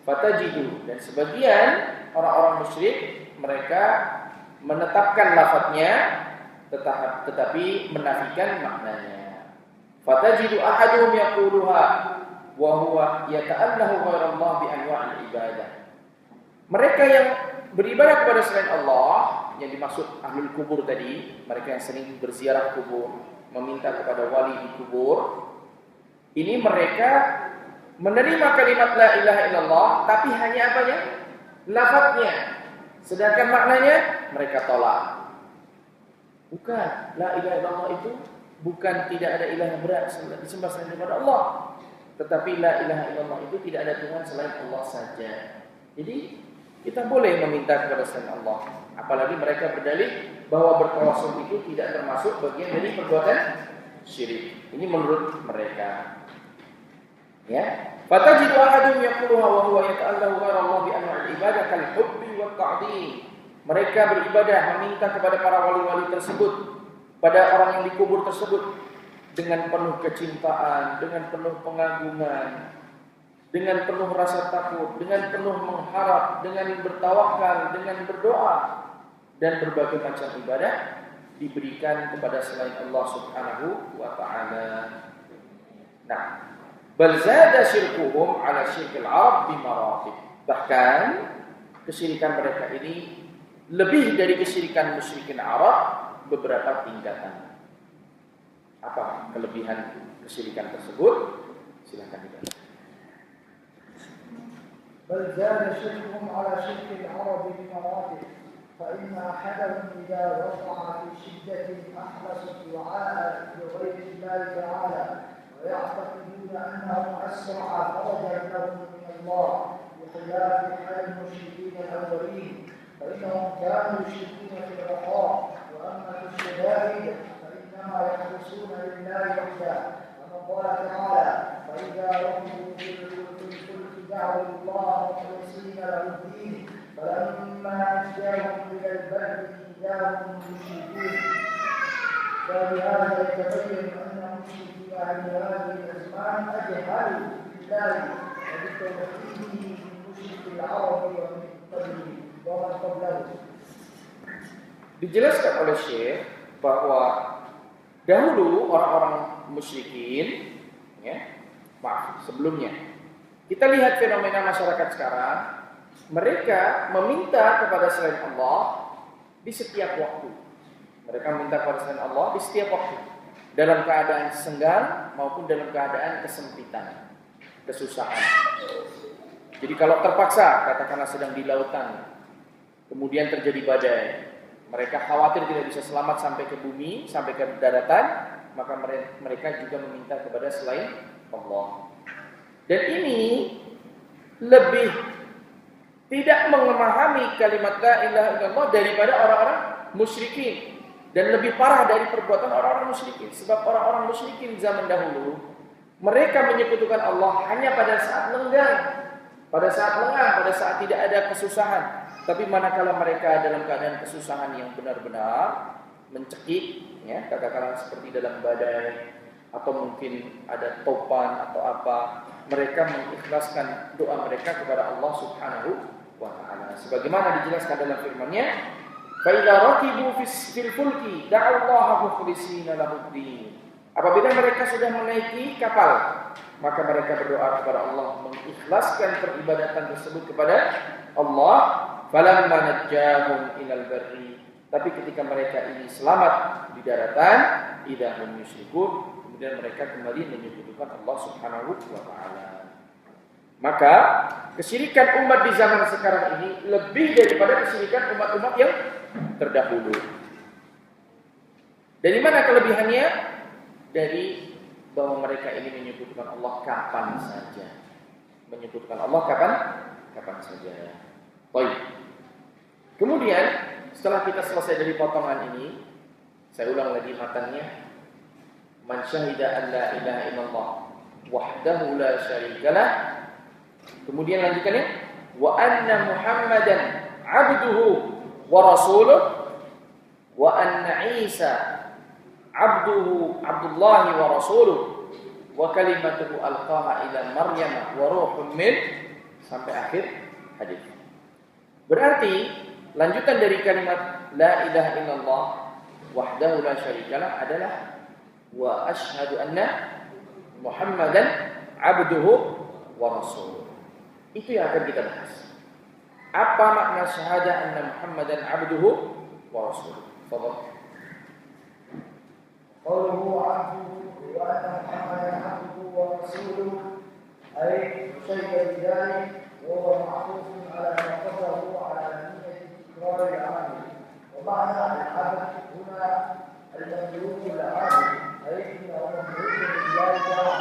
Fatajidu, dan sebagian orang-orang musyrik mereka menetapkan lafadznya tetapi menafikan maknanya. Fatajidu ahaduhum yaquluha wa huwa yata'allahu ghairallah bi anwa'il ibadah. Mereka yang beribadah kepada selain Allah, yang dimaksud ahlul kubur tadi, mereka yang sering berziarah kubur, meminta kepada wali di kubur, ini mereka menerima kalimat la ilaha illallah, tapi hanya apanya? Lafadznya. Sedangkan maknanya mereka tolak. Bukan, la ilaha illallah itu bukan tidak ada ilah yang berat disembah selain daripada Allah. Tetapi la ilaha illallah itu tidak ada Tuhan selain Allah saja. Jadi kita boleh meminta kepada selain Allah. Apalagi mereka berdalil bahwa bertawassul itu tidak termasuk bagian dari perbuatan syirik. Ini menurut mereka. Ya. Fatajidu ahadun yaquluha wa huwa yata'allahu ghayra Allah bi anwa'il ibadah kal hubbi wa ta'dhim. Mereka beribadah meminta kepada para wali-wali tersebut, pada orang yang dikubur tersebut dengan penuh kecintaan, dengan penuh pengagungan, dengan penuh rasa takut, dengan penuh mengharap, dengan bertawakal, dengan berdoa, dan berbagai macam ibadah diberikan kepada selain Allah Subhanahu wa taala. Nah, bal zada syirkuhum ala syirkil Arab bi maratib. Bahkan kesyirikan mereka ini lebih dari kesyirikan musyrikin Arab beberapa tingkatan. Apa kelebihan kesyirikan tersebut? Silakan dibaca. بل زاد شركهم على شرك العرب بمراتب فإن أحدهم إذا وقع في شدة أخلص الدعاء لغير الله تعالى ويعتقدون أنه أسرع فرجا لهم من الله بخلاف حال المشركين الأولين فإنهم كانوا يشركون في الرخاء وأما في الشدائد فإنما يخلصون لله وحده كما قال تعالى فإذا ركبوا في الفلك دعوا الله مخلصين له الدين فلما نجاهم إلى البر إذا هم يشركون فبهذا يتبين أن مشركي أهل هذه الأزمان أجهلوا بالله وبتوحيده من مشرك العرب ومن قبله ومن قبله. Dijelaskan oleh Syekh bahwa dahulu orang-orang musyrikin, sebelumnya kita lihat fenomena masyarakat sekarang, mereka meminta kepada selain Allah di setiap waktu. Mereka meminta kepada selain Allah di setiap waktu, dalam keadaan senggang maupun dalam keadaan kesempitan, kesusahan. Jadi kalau terpaksa, katakanlah sedang di lautan, kemudian terjadi badai, mereka khawatir tidak bisa selamat sampai ke bumi, sampai ke daratan, maka mereka juga meminta kepada selain Allah. Dan ini lebih tidak memahami kalimat la ilaha illallah daripada orang-orang musyrikin, dan lebih parah dari perbuatan orang-orang musyrikin. Sebab orang-orang musyrikin zaman dahulu, mereka menyekutukan Allah hanya pada saat lenggang, pada saat lengah, pada saat tidak ada kesusahan. Tapi manakala mereka dalam keadaan kesusahan yang benar-benar mencekik, katakanlah seperti dalam badai, atau mungkin ada topan atau apa, mereka mengikhlaskan doa mereka kepada Allah Subhanahu wa taala. Sebagaimana dijelaskan dalam firman-Nya, "Fa idza raqibu fil fulki da'u Allah mukhlishina lahu-d-din." Apabila mereka sudah menaiki kapal, maka mereka berdoa kepada Allah, mengikhlaskan peribadatan tersebut kepada Allah. Falamma najjahum ilal barri. Tapi ketika mereka ini selamat di daratan, idahum yusyrikun, kemudian mereka kembali menyekutukan Allah Subhanahu wa taala. Maka kesyirikan umat di zaman sekarang ini lebih daripada kesyirikan umat-umat yang terdahulu. Dari mana kelebihannya? Dari bahwa mereka ini menyekutukan Allah kapan saja. Menyekutukan Allah kapan saja. Baik. Kemudian setelah kita selesai dari potongan ini, saya ulang lagi matanya. Man syahida an la ilaha illallah wahdahu la syarikalah. Kemudian lanjutannya, wa anna Muhammadan abduhu wa rasuluh wa anna Isa Abdullahi wa rasuluh wa kalimatuhu alqaha ila Maryam wa ruhun min, sampai akhir hadis. Berarti lanjutan dari kalimat la ilaha illallah wahdahu la syarikalah adalah wa asyhadu anna Muhammadan abduhu wa rasuluh. Itu yang akan kita bahas. Apa makna syahadah anna Muhammadan abduhu wa rasuluh? Fadhal. قوله عبده وأن محمدا عبده ورسوله أي شيء بذلك وهو معطوف على ما قدره على نية تكرار العمل. ومعنى العبد هنا المملوك العابد أي أنه مملوك لله تعالى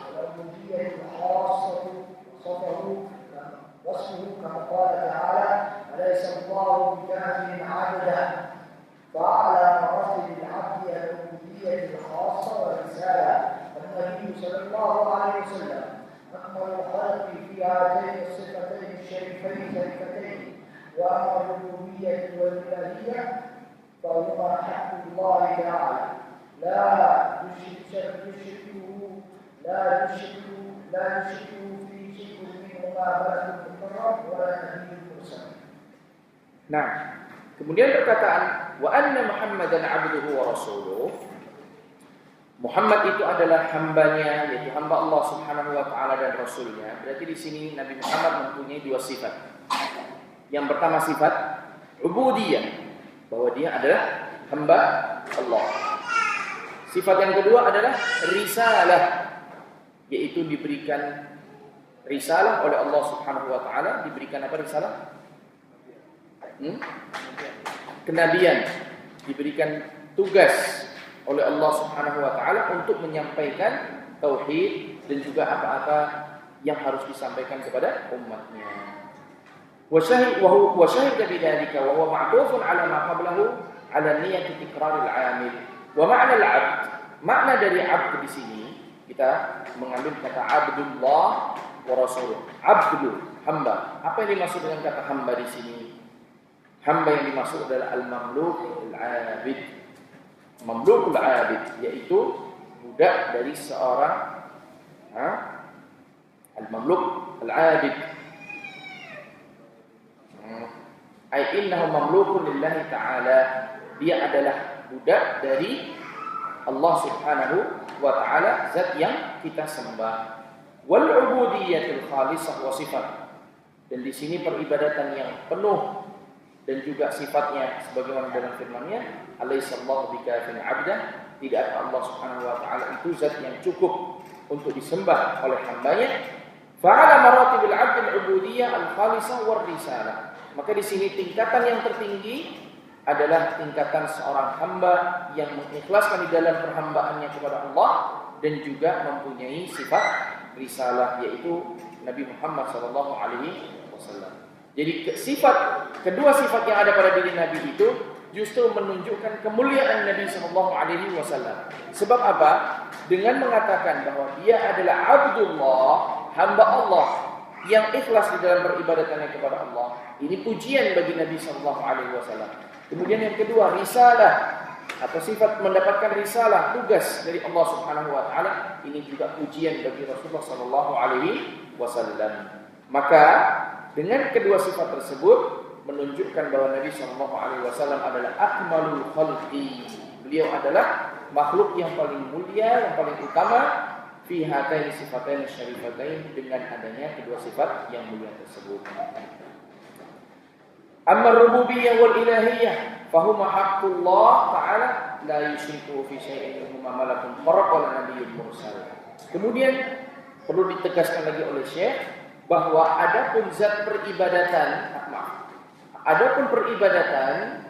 والعبودية الخاصة وصفه كما قال تعالى أليس الله بكاف عبدا. فأعلى مراتب العبد العبودية الخاصة والرسالة. النبي صلى الله عليه وسلم أكمل الخلق في هاتين الصفتين الشريفتين وأما الربوبية والإلهية فهما حق الله تعالى لا يشركه في شيء منهما ملك مقرب ولا نبي مرسل. Nah, kemudian perkataan wa anna Muhammadan abduhu wa rasuluh. Muhammad itu adalah hambanya, yaitu hamba Allah Subhanahu wa taala dan rasulnya. Berarti di sini Nabi Muhammad mempunyai dua sifat. Yang pertama sifat ubudiyah, bahwa dia adalah hamba Allah. Sifat yang kedua adalah risalah, yaitu diberikan risalah oleh Allah Subhanahu wa taala. Diberikan apa risalah? Kenabian. Diberikan tugas oleh Allah Subhanahu wa taala untuk menyampaikan tauhid dan juga apa-apa yang harus disampaikan kepada umatnya. Wa syahida bidzalika wa huwa ma'tufun 'ala ma qablahu 'ala niyyati tikraril 'amil. Wa ma'na al-'abd, makna dari 'abd di sini kita mengambil kata Abdullah wa Rasuluh. Abdu, hamba. Apa yang dimaksud dengan kata hamba di sini? Hamba yang dimaksud adalah al-mamluk al-'abid. Mamlukul 'abid, yaitu budak dari seorang al-mamluk al-'abid. Ai innahu mamlukun lillahi ta'ala. Dia adalah budak dari Allah Subhanahu wa ta'ala, zat yang kita sembah. Wal 'ubudiyatul khalisah wa sifat. Dan di sini peribadatan yang penuh dan juga sifatnya sebagaimana dalam firman-Nya, alaihissallahu bikafin 'abda, tidak Allah Subhanahu wa taala itu zat yang cukup untuk disembah oleh hambanya. Fa'ala maratibil 'abd al-'ubudiyyah al-khalisah war risalah. Maka di sini tingkatan yang tertinggi adalah tingkatan seorang hamba yang mengikhlaskan di dalam perhambaannya kepada Allah dan juga mempunyai sifat risalah, yaitu Nabi Muhammad sallallahu alaihi wasallam. Jadi kedua sifat yang ada pada diri Nabi itu justru menunjukkan kemuliaan Nabi sallallahu alaihi wasallam. Sebab apa? Dengan mengatakan bahwa dia adalah Abdullah, hamba Allah yang ikhlas di dalam peribadatannya kepada Allah. Ini pujian bagi Nabi sallallahu alaihi wasallam. Kemudian yang kedua, risalah atau sifat mendapatkan risalah, tugas dari Allah Subhanahu wa taala. Ini juga pujian bagi Rasulullah sallallahu alaihi wasallam. Maka dengan kedua sifat tersebut menunjukkan bahwa Nabi sallallahu alaihi wasallam adalah akmalul khalqi. Beliau adalah makhluk yang paling mulia, yang paling utama fi hataini sifatain syarifatain, dengan adanya kedua sifat yang mulia tersebut. Amma rububiyyah wal ilahiyah fahuma haqqullah ta'ala la yusyriku fi syai'in minhuma malakun muqarrab wala nabiyyun mursal. Kemudian perlu ditegaskan lagi oleh Syekh bahwa adapun zat peribadatan, adapun peribadatan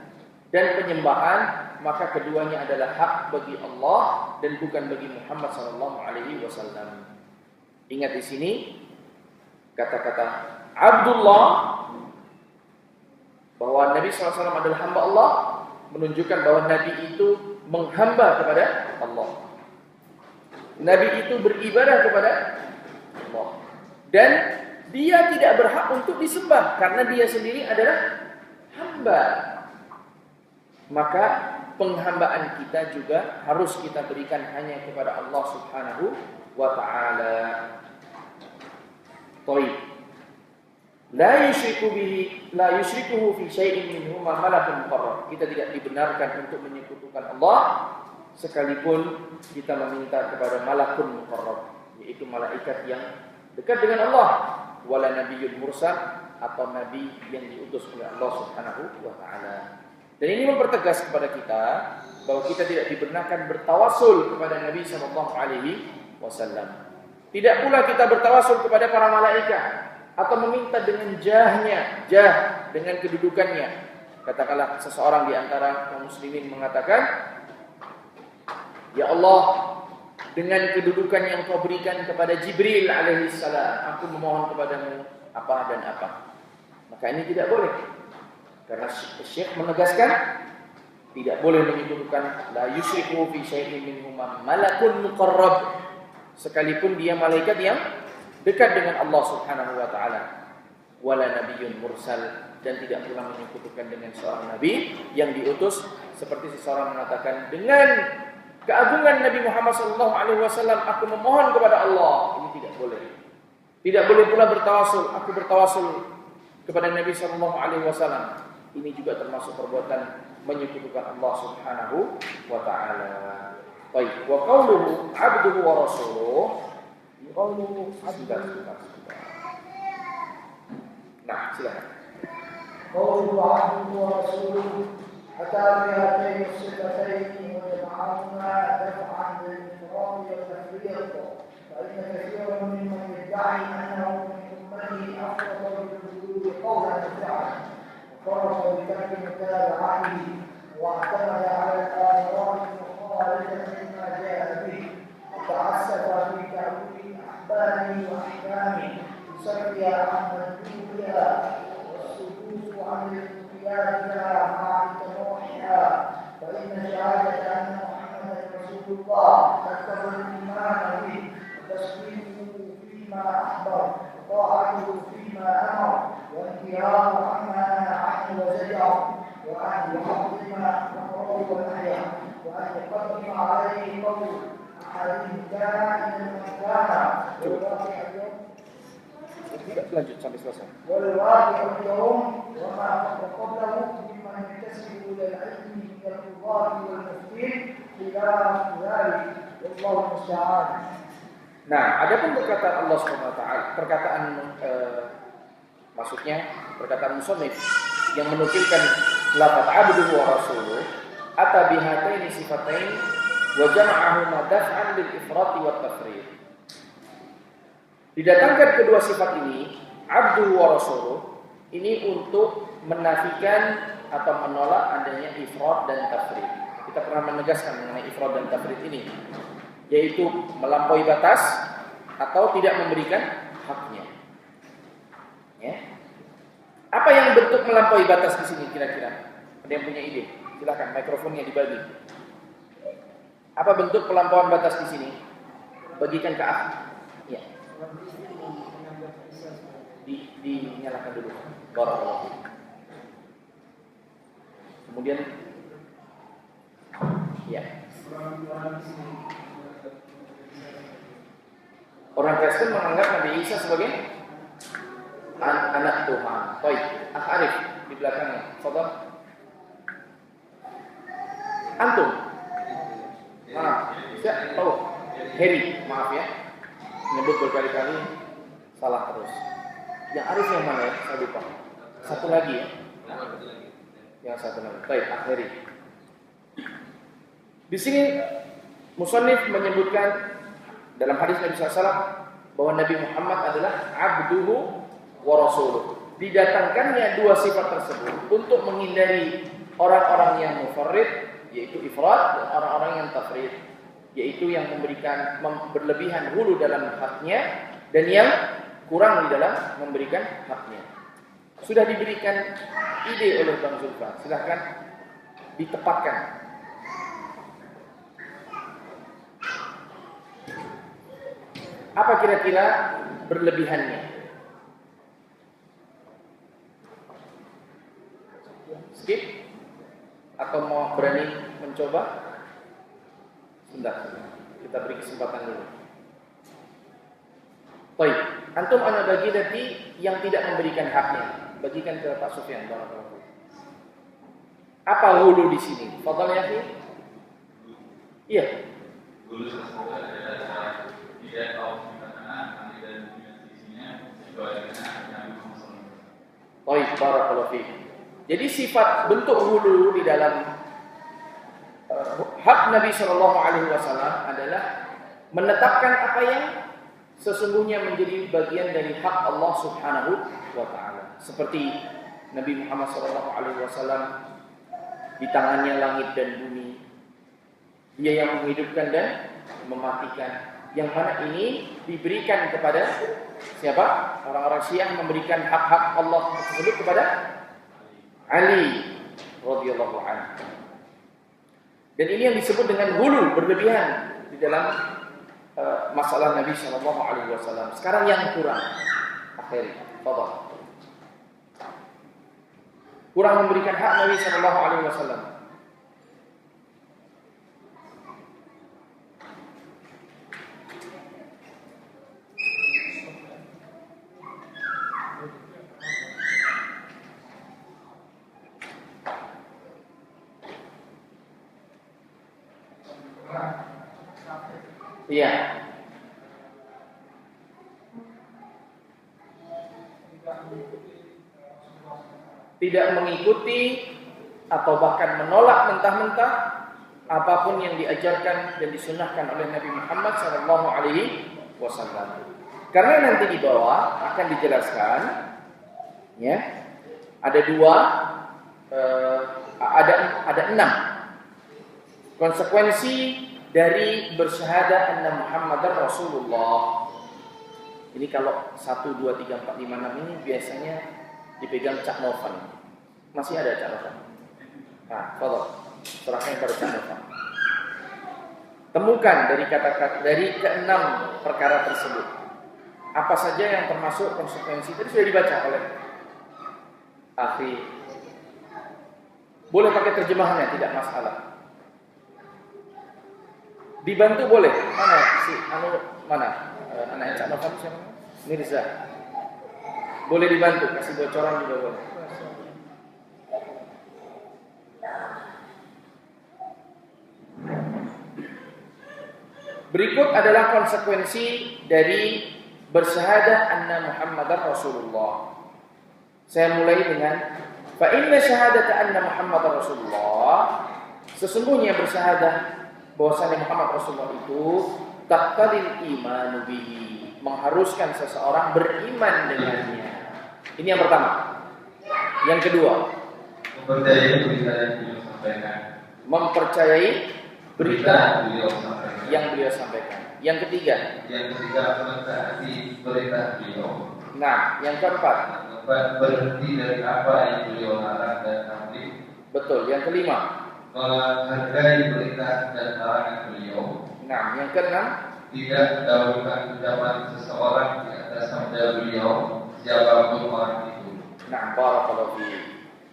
dan penyembahan, maka keduanya adalah hak bagi Allah dan bukan bagi Muhammad sallallahu alaihi wasallam. Ingat di sini kata-kata Abdullah, bahwa Nabi SAW adalah hamba Allah, menunjukkan bahwa Nabi itu menghamba kepada Allah. Nabi itu beribadah kepada Allah. Dan dia tidak berhak untuk disembah karena dia sendiri adalah hamba. Maka penghambaan kita juga harus kita berikan hanya kepada Allah Subhanahu wa ta'ala. Baik. La yusyrikuhu fi syai'in minhuma malakun muqarrab. Kita tidak dibenarkan untuk menyekutukan Allah sekalipun kita meminta kepada malakun muqarrab, yaitu malaikat yang dekat dengan Allah, wala nabiyyun mursal, atau nabi yang diutus oleh Allah Subhanahu wa taala. Dan ini mempertegas kepada kita bahwa kita tidak dibenarkan bertawassul kepada Nabi sallallahu alaihi wasallam. Tidak pula kita bertawasul kepada para malaikat atau meminta dengan jah dengan kedudukannya. Katakanlah seseorang di antara kaum muslimin mengatakan, "Ya Allah, dengan kedudukan yang Kau berikan kepada Jibril alaihissalam, aku memohon kepadamu apa dan apa." Maka ini tidak boleh. Karena Syekh menegaskan tidak boleh menyebutkan la yusyriku fi syai'in minhuma malakun muqarrab, sekalipun dia malaikat yang dekat dengan Allah Subhanahu wa taala, wala nabiyyun mursal, dan tidak pula menyekutukan dengan seorang nabi yang diutus, seperti seseorang mengatakan dengan keagungan Nabi Muhammad SAW aku memohon kepada Allah. Ini tidak boleh. Tidak boleh pula bertawasul, aku bertawasul kepada Nabi SAW. Ini juga termasuk perbuatan menyekutukan Allah Subhanahu wa taala. Baik, wa qauluhu 'abduhu wa rasuluh. Qauluhu 'abduhu. Nah, silakan. قوله عبده ورسوله أتى بهاتين الصفتين وجمعهما دفعا للانفراد والتفريط، فإن كثيرا ممن يدعي أنه من أمته أفرط بالوجود قولا وفعلا، وفرط بترك متابعته، واعتمد على الآثار المخالفة مما جاء به، وتعسف في تأويل أحبابه وأحكامه يصلي عن مندوبها عن الانقياد لها مع تنوعها، فإن شهادة أن محمدا رسول الله تقتضي الإيمان به وتصديقه فيما أخبر وطاعته فيما أمر وانتهاء عما نهى عنه وزجر، وأن يحرم أمره ونهيه، وأن يقدم عليه قول أحدهم كائنا من كان والواقع اليوم lanjut sampai selesai. والواقع اليوم وما قبله ممن ينتسب الى العلم من القضاة والمفتين خلاف ذلك والله المستعان. Nah, adapun perkataan Allah Subhanahu wa taala, maksudnya perkataan musannif yang menukilkan lafaz abduhu wa rasuluh, ata bihataini sifatain wa jama'ahuma daf'an lil ifrat wa tafrid. Didatangkan kedua sifat ini, abdu wa rasuluh, ini untuk menafikan atau menolak adanya ifrat dan tafrid. Kita pernah menegaskan mengenai ifrat dan tafrid ini, yaitu melampaui batas atau tidak memberikan haknya. Ya. Apa yang bentuk melampaui batas di sini kira-kira? Ada yang punya ide? Silakan, mikrofonnya dibagi. Apa bentuk pelampauan batas di sini? Bagikan ke aku. Ya. Dinyalakan dulu. Barakallahu. Kemudian ya. Orang Kristen menganggap Nabi Isa sebagai anak Tuhan. Baik, Akh Arif di belakangnya. Fadhal. Antum. Maaf. Saya tahu. Heri, maaf ya. Menyebut berkali-kali salah terus. Yang Arif yang mana ya? Saya lupa. Satu lagi ya. Yang satu lagi. Baik, akhiri. Di sini musannif menyebutkan dalam hadis Nabi SAW bahwa Nabi Muhammad adalah abduhu wa rasuluh. Didatangkannya dua sifat tersebut untuk menghindari orang-orang yang mufarrid, yaitu ifrat, dan orang-orang yang tafrid, yaitu yang memberikan berlebihan hulu dalam haknya dan yang kurang di dalam memberikan haknya. Sudah diberikan ide oleh Bang Zulfa, silahkan ditepatkan. Apa kira-kira berlebihannya? Skip? Atau mau berani mencoba? Sebentar, kita beri kesempatan dulu. Baik, antum ana bagi tadi yang tidak memberikan haknya. Bagikan ke Pak Sufyan. Apa hulu di sini? Fadhal ya, Fi? Iya. Hulu adalah tidak tahu bagaimana dan isinya Baik, barakallahu fi. Jadi sifat bentuk hulu di dalam hak Nabi SAW adalah menetapkan apa yang sesungguhnya menjadi bagian dari hak Allah Subhanahu wa taala. Seperti Nabi Muhammad SAW, di tangannya langit dan bumi. Dia yang menghidupkan dan mematikan. Yang mana ini diberikan kepada siapa? Orang-orang Syiah memberikan hak-hak Allah tersebut kepada Ali radhiyallahu anhu. Dan ini yang disebut dengan ghulu, berlebihan di dalam masalah Nabi sallallahu alaihi wasallam. Sekarang yang kurang. Akhir, fadhal. Kurang memberikan hak Nabi sallallahu alaihi wasallam. Iya. Tidak mengikuti atau bahkan menolak mentah-mentah apapun yang diajarkan dan disunahkan oleh Nabi Muhammad sallallahu alaihi wasallam. Karena nanti di bawah akan dijelaskan, ya, ada ada 6 konsekuensi dari bersyahadat anna Muhammadar Rasulullah. Ini kalau 1, 2, 3, 4, 5, 6 ini biasanya dipegang Cak Novan. Masih ada Cak Novan? Nah, tolong serahkan kepada Cak Novan. Temukan dari kata-kata dari ke-6 perkara tersebut. Apa saja yang termasuk konsekuensi tadi sudah dibaca oleh akhi. Boleh pakai terjemahannya, tidak masalah. Dibantu boleh. Mana si mana? Anak Cak Novan siapa? Mirza. Boleh dibantu, kasih bocoran juga boleh. Berikut adalah konsekuensi dari bersyahadat anna Muhammadar Rasulullah. Saya mulai dengan fa inna syahadata anna Muhammadar Rasulullah. Sesungguhnya bersyahadat bahwasanya Muhammad Rasulullah itu taqtadil imanu bihi, mengharuskan seseorang beriman dengannya. Ini yang pertama. Yang kedua, mempercayai berita yang beliau sampaikan. Mempercayai berita yang beliau sampaikan. Yang ketiga, mentaati berita beliau. Nah, yang keempat, berhenti dari apa yang beliau larang dan tampil. Betul. Yang kelima, menghargai berita dan larangan beliau. Nah, yang keenam, tidak mendahulukan ucapan seseorang di atas sabda beliau, siapapun orang itu. Nah, barakallahu fiik.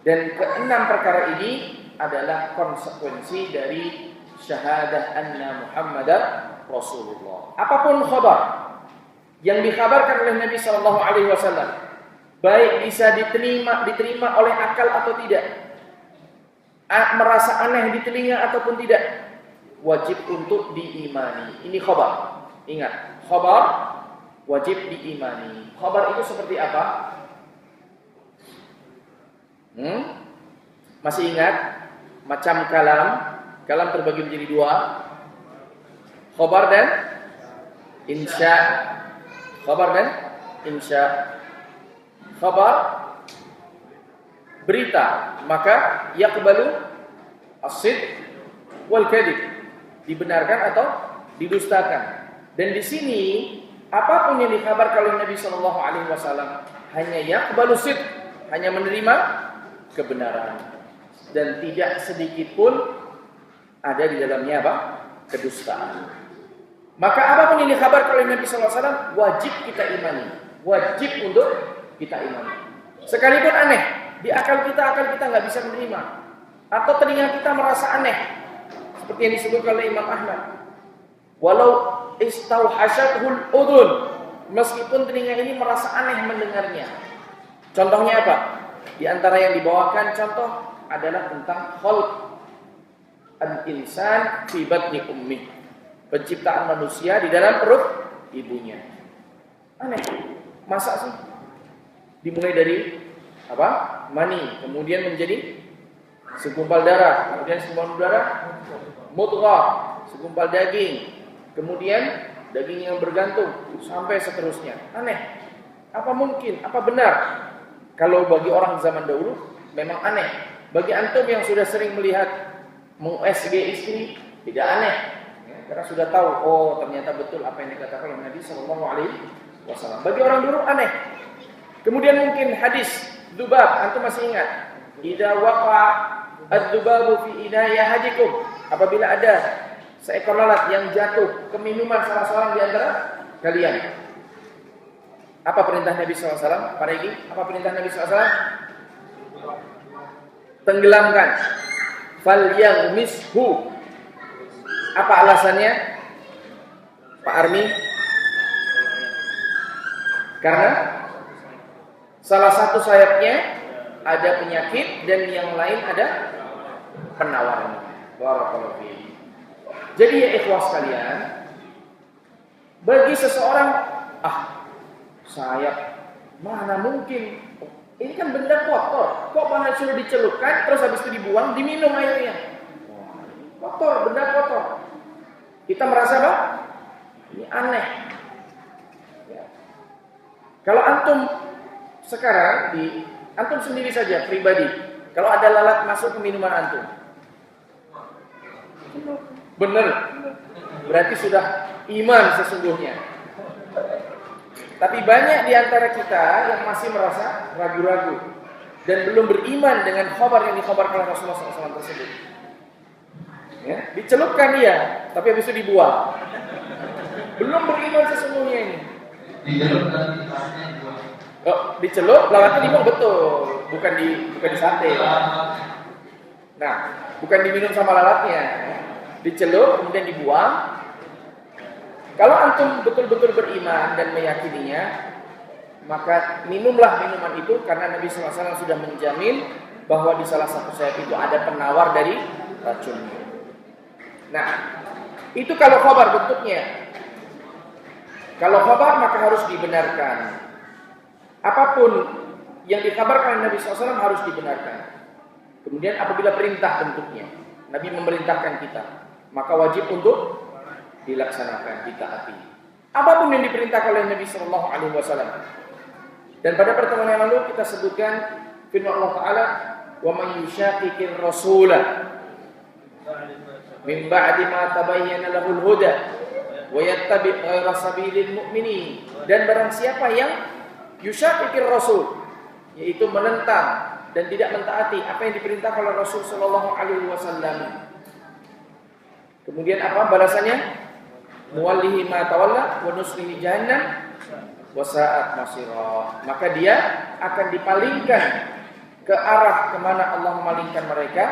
Dan keenam perkara ini adalah konsekuensi dari syahadah anna Muhammadar Rasulullah. Apapun khabar yang dikabarkan oleh Nabi sallallahu alaihi wasallam, baik bisa diterima oleh akal atau tidak, merasa aneh di telinga ataupun tidak, wajib untuk diimani. Ini khabar. Ingat, khabar wajib diimani. Khabar itu seperti apa? Masih ingat? Macam kalam. Kalam terbagi menjadi 2. Khabar dan insya. Khabar dan insya. Khabar berita, maka yaqbalu as-sidq wal kadhib, dibenarkan atau didustakan. Dan di sini apapun yang dikabarkan oleh Nabi sallallahu alaihi wasallam hanya yaqbalu sidq, hanya menerima kebenaran dan tidak sedikit pun ada di dalamnya apa? Kedustaan. Maka apapun yang dikabarkan oleh Nabi sallallahu alaihi wasallam wajib kita imani, wajib untuk kita imani. Sekalipun aneh, di akal kita nggak bisa menerima, atau telinga kita merasa aneh, seperti yang disebutkan oleh Imam Ahmad. Walau istauhasyatul udhun, meskipun telinga ini merasa aneh mendengarnya. Contohnya apa? Di antara yang dibawakan contoh adalah tentang khalq al-insan fi batni ummi, penciptaan manusia di dalam perut ibunya. Aneh, masa sih? Dimulai dari apa? Mani, kemudian menjadi segumpal darah, kemudian segumpal darah mudghah, segumpal daging, kemudian daging yang bergantung, sampai seterusnya. Aneh. Apa mungkin? Apa benar? Kalau bagi orang zaman dahulu memang aneh. Bagi antum yang sudah sering melihat meng-USG istri, tidak aneh. Ya, karena sudah tahu, oh ternyata betul apa yang dikatakan oleh Nabi Shallallahu Alaihi Wasallam. Bagi orang dulu aneh. Kemudian mungkin hadis dzubab, antum masih ingat? Idza waqa ad-dzubabu fi ina'i ahadikum, apabila ada seekor lalat yang jatuh ke minuman salah seorang di antara kalian. Apa perintah Nabi SAW? Para ini, apa perintah Nabi SAW? Tenggelamkan. Falyaghmishu. Apa alasannya? Pak Armi? Karena salah satu sayapnya ada penyakit dan yang lain ada penawarnya. Barakallahu fiik. Jadi ya ikhwah sekalian, bagi seseorang, sayap mana mungkin, ini kan benda kotor, kok malah suruh dicelupkan terus habis itu dibuang, diminum airnya. Kotor, benda kotor. Kita merasa apa? Ini aneh. Ya. Kalau antum sekarang antum sendiri saja pribadi, kalau ada lalat masuk ke minuman antum, benar, berarti sudah iman sesungguhnya. Tapi banyak di antara kita yang masih merasa ragu-ragu dan belum beriman dengan khabar yang dikhabarkan oleh Rasulullah SAW tersebut. Ya, dicelupkan dia, tapi habis itu dibuang. Belum beriman sesungguhnya ini. Dicelup, lalatnya dibuang, betul, bukan di sate. Nah, bukan diminum sama lalatnya. Dicelup kemudian dibuang. Kalau antum betul-betul beriman dan meyakininya, maka minumlah minuman itu karena Nabi SAW sudah menjamin bahwa di salah satu sayap itu ada penawar dari racunnya. Nah, itu kalau khabar bentuknya. Kalau khabar maka harus dibenarkan. Apapun yang dikabarkan oleh Nabi SAW harus dibenarkan. Kemudian apabila perintah bentuknya, Nabi memerintahkan kita, maka wajib untuk dilaksanakan, ditaati. Apapun yang diperintahkan oleh Nabi Sallallahu Alaihi Wasallam. Dan pada pertemuan yang lalu kita sebutkan firman Allah Taala, "Wa man yushaqiqir rasula min ba'di ma tabayyana lahul huda wa yattabi' ghayra sabilil mu'minin." Dan barang siapa yang yushaqiqir rasul, yaitu menentang dan tidak mentaati apa yang diperintahkan oleh Rasul Sallallahu Alaihi Wasallam. Kemudian apa balasannya? Muwallihi ma tawalla wa nuslihi jahannam wa sa'at masira. Maka dia akan dipalingkan ke arah kemana Allah memalingkan mereka,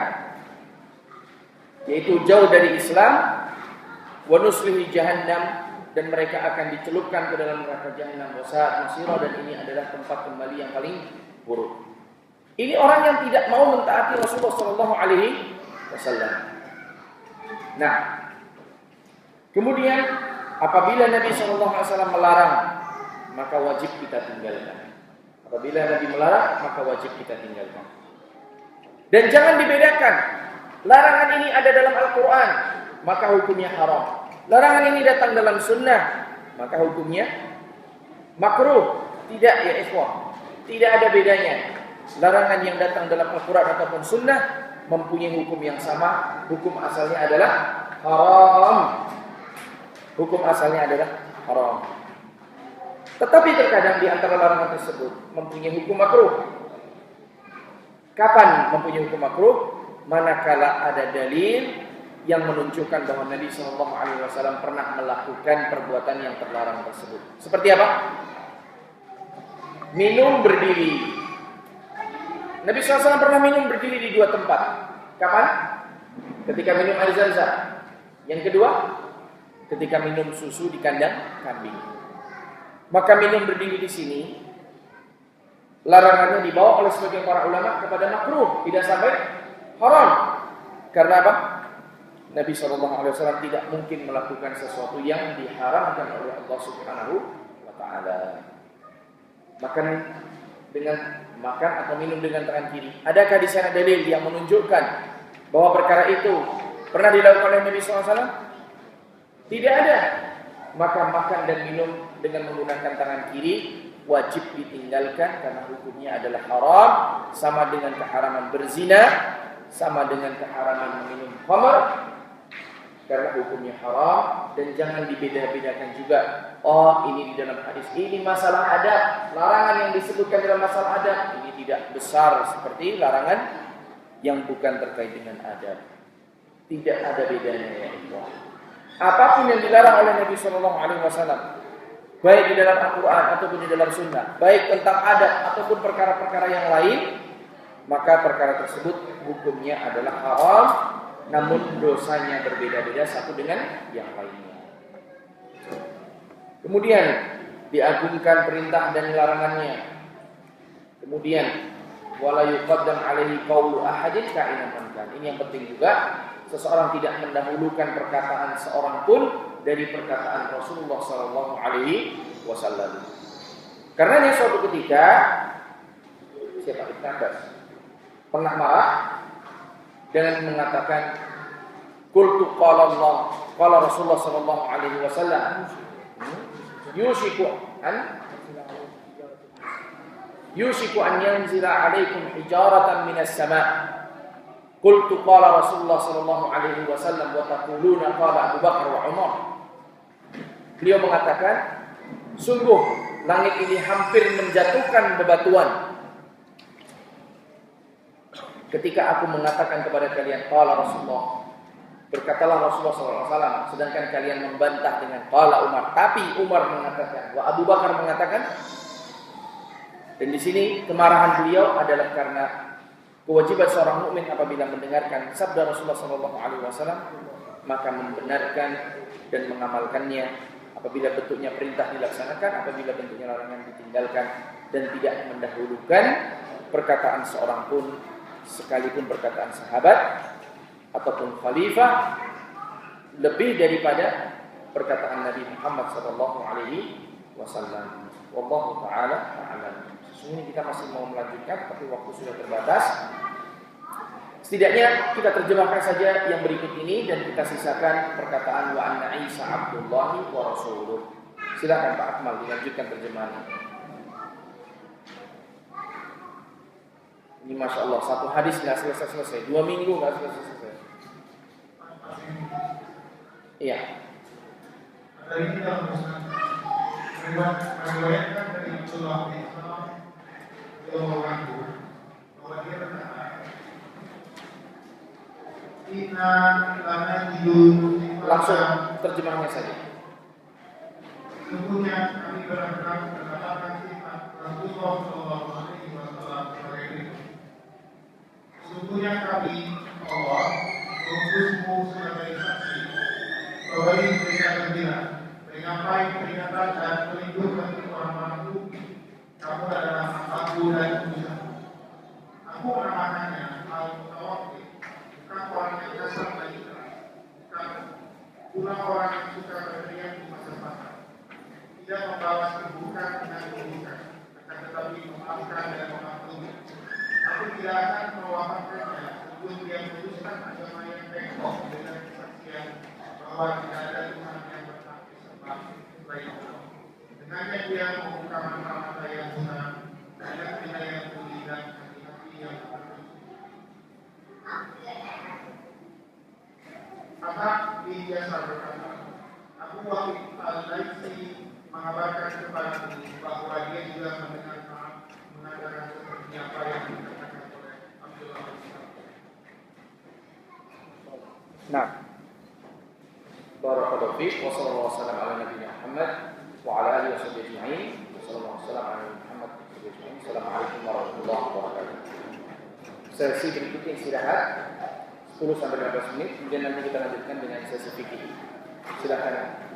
yaitu jauh dari Islam, wa nuslihi jahannam, dan mereka akan dicelupkan ke dalam neraka jahannam, wa sa'at masira, dan ini adalah tempat kembali yang paling buruk. Ini orang yang tidak mau mentaati Rasulullah Sallallahu Alaihi Wasallam. Nah, kemudian apabila Nabi Sallallahu Alaihi Wasallam melarang, maka wajib kita tinggalkan. Apabila Nabi melarang, maka wajib kita tinggalkan. Dan jangan dibedakan. Larangan ini ada dalam Al-Quran, maka hukumnya haram. Larangan ini datang dalam sunnah, maka hukumnya makruh. Tidak ya ikhwah, tidak ada bedanya. Larangan yang datang dalam Al-Quran ataupun sunnah mempunyai hukum yang sama. Hukum asalnya adalah haram. Hukum asalnya adalah haram. Tetapi terkadang di antara larangan tersebut mempunyai hukum makruh. Kapan mempunyai hukum makruh? Manakala ada dalil yang menunjukkan bahwa Nabi SAW pernah melakukan perbuatan yang terlarang tersebut. Seperti apa? Minum berdiri. Nabi SAW pernah minum berdiri di dua tempat. Kapan? Ketika minum air Zam-Zam. Yang kedua, ketika minum susu di kandang kambing. Maka minum berdiri di sini, larangannya dibawa oleh sebagian para ulama kepada makruh, tidak sampai haram. Karena apa? Nabi SAW tidak mungkin melakukan sesuatu yang diharamkan oleh Allah Subhanahu wa Ta'ala. Makan atau minum dengan tangan kiri. Adakah di sana dalil yang menunjukkan bahwa perkara itu pernah dilakukan oleh Nabi SAW? Tidak ada. maka makan dan minum dengan menggunakan tangan kiri wajib ditinggalkan karena hukumnya adalah haram, sama dengan keharaman berzina, sama dengan keharaman minum khamar karena hukumnya haram. Dan jangan dibeda-bedakan juga. Oh, ini di dalam hadis ini masalah adab, larangan yang disebutkan dalam masalah adab ini tidak besar seperti larangan yang bukan terkait dengan adab. Tidak ada bedanya ya Allah. Apapun yang dilarang oleh Nabi Shallallahu Alaihi Wasallam, baik di dalam Al-Quran ataupun di dalam Sunnah, baik tentang adab ataupun perkara-perkara yang lain, maka perkara tersebut hukumnya adalah haram, namun dosanya berbeda-beda satu dengan yang lainnya. Kemudian diagungkan perintah dan larangannya. Kemudian wala yuqaddam alaihi qaulu ahadin ka'inan kan. Ini yang penting juga, seseorang tidak mendahulukan perkataan seorang pun dari perkataan Rasulullah sallallahu alaihi wasallam. Karenanya suatu ketika siapa Ibnu Abbas pernah marah dengan mengatakan qultu qala Allah qala Rasulullah sallallahu alaihi wasallam yushiku an yanzila alaikum hijaratan minas sama'. Qultu qala Rasulullah sallallahu alaihi wasallam wa taquluna qala Abu Bakar wa Umar. Beliau mengatakan, sungguh langit ini hampir menjatuhkan bebatuan ketika aku mengatakan kepada kalian qala Rasulullah. Berkatalah Rasulullah sallallahu alaihi wasallam, sedangkan kalian membantah dengan qala Umar. Tapi Umar mengatakan, wa Abu Bakar mengatakan. Dan di sini kemarahan beliau adalah karena kewajiban seorang mukmin apabila mendengarkan sabda Rasulullah SAW, maka membenarkan dan mengamalkannya. Apabila bentuknya perintah dilaksanakan, apabila bentuknya larangan ditinggalkan, dan tidak mendahulukan perkataan seorang pun, sekalipun perkataan sahabat ataupun khalifah, lebih daripada perkataan Nabi Muhammad SAW. Wallahu ta'ala a'lam. Sesungguhnya kita masih mau melanjutkan, tapi waktu sudah terbatas. Setidaknya kita terjemahkan saja yang berikut ini dan kita sisakan perkataan wa anna Isa Abdullahi wa Rasuluh. Silakan Pak Akmal dilanjutkan terjemahannya. Ini Masya Allah, satu hadis nggak selesai-selesai, 2 minggu nggak selesai-selesai. Iya. Meriwayatkan dari Rasulullah SAW bahwa dia berkata, Inna lana hidup. Langsung terjemahnya saja. Sesungguhnya kami berangkat mendapatkan sifat Rasulullah SAW sebagai berikut. Sesungguhnya kami Allah mengutusmu sebagai saksi bahwa ini berita gembira, menyampaikan peringatan dan pelindung bagi orang-orang bumi. Kamu adalah aku dan utusanku. Aku menamakannya Al-Mutawakkil, bukan orang yang kasar dan keras, bukan orang yang suka berteriak di masa pasar, tidak membawa keburukan dengan keburukan, akan tetapi memaafkan dan memaklumi. Aku tidak akan mewafatkannya sebelum dia memutuskan agama yang bengkok dengan kesaksian bahwa tidak ada Tuhan yang berhak disembah selain Allah. Dengannya dia membuka mata-mata yang buta, dan tidak yang tuli dan hati-hati yang berdosa. Maka biasa berkata, Abu Wahid Al-Laitsi mengabarkan kepadaku bahwa dia juga mengatakan seperti apa yang dikatakan oleh Abdullah bin Salam. Nah, barakallahu fiik wa sallallahu alaihi wasallam ala nabiyina Muhammad wa ala alihi washabbihi ajma'in. Sallallahu alaihi wasallam ala Muhammad wa alihi ajma'in. Assalamualaikum warahmatullahi wabarakatuh. Sesi berikutnya istirahat 10 sampai 15 menit, kemudian nanti kita lanjutkan dengan sesi fikih. Silakan.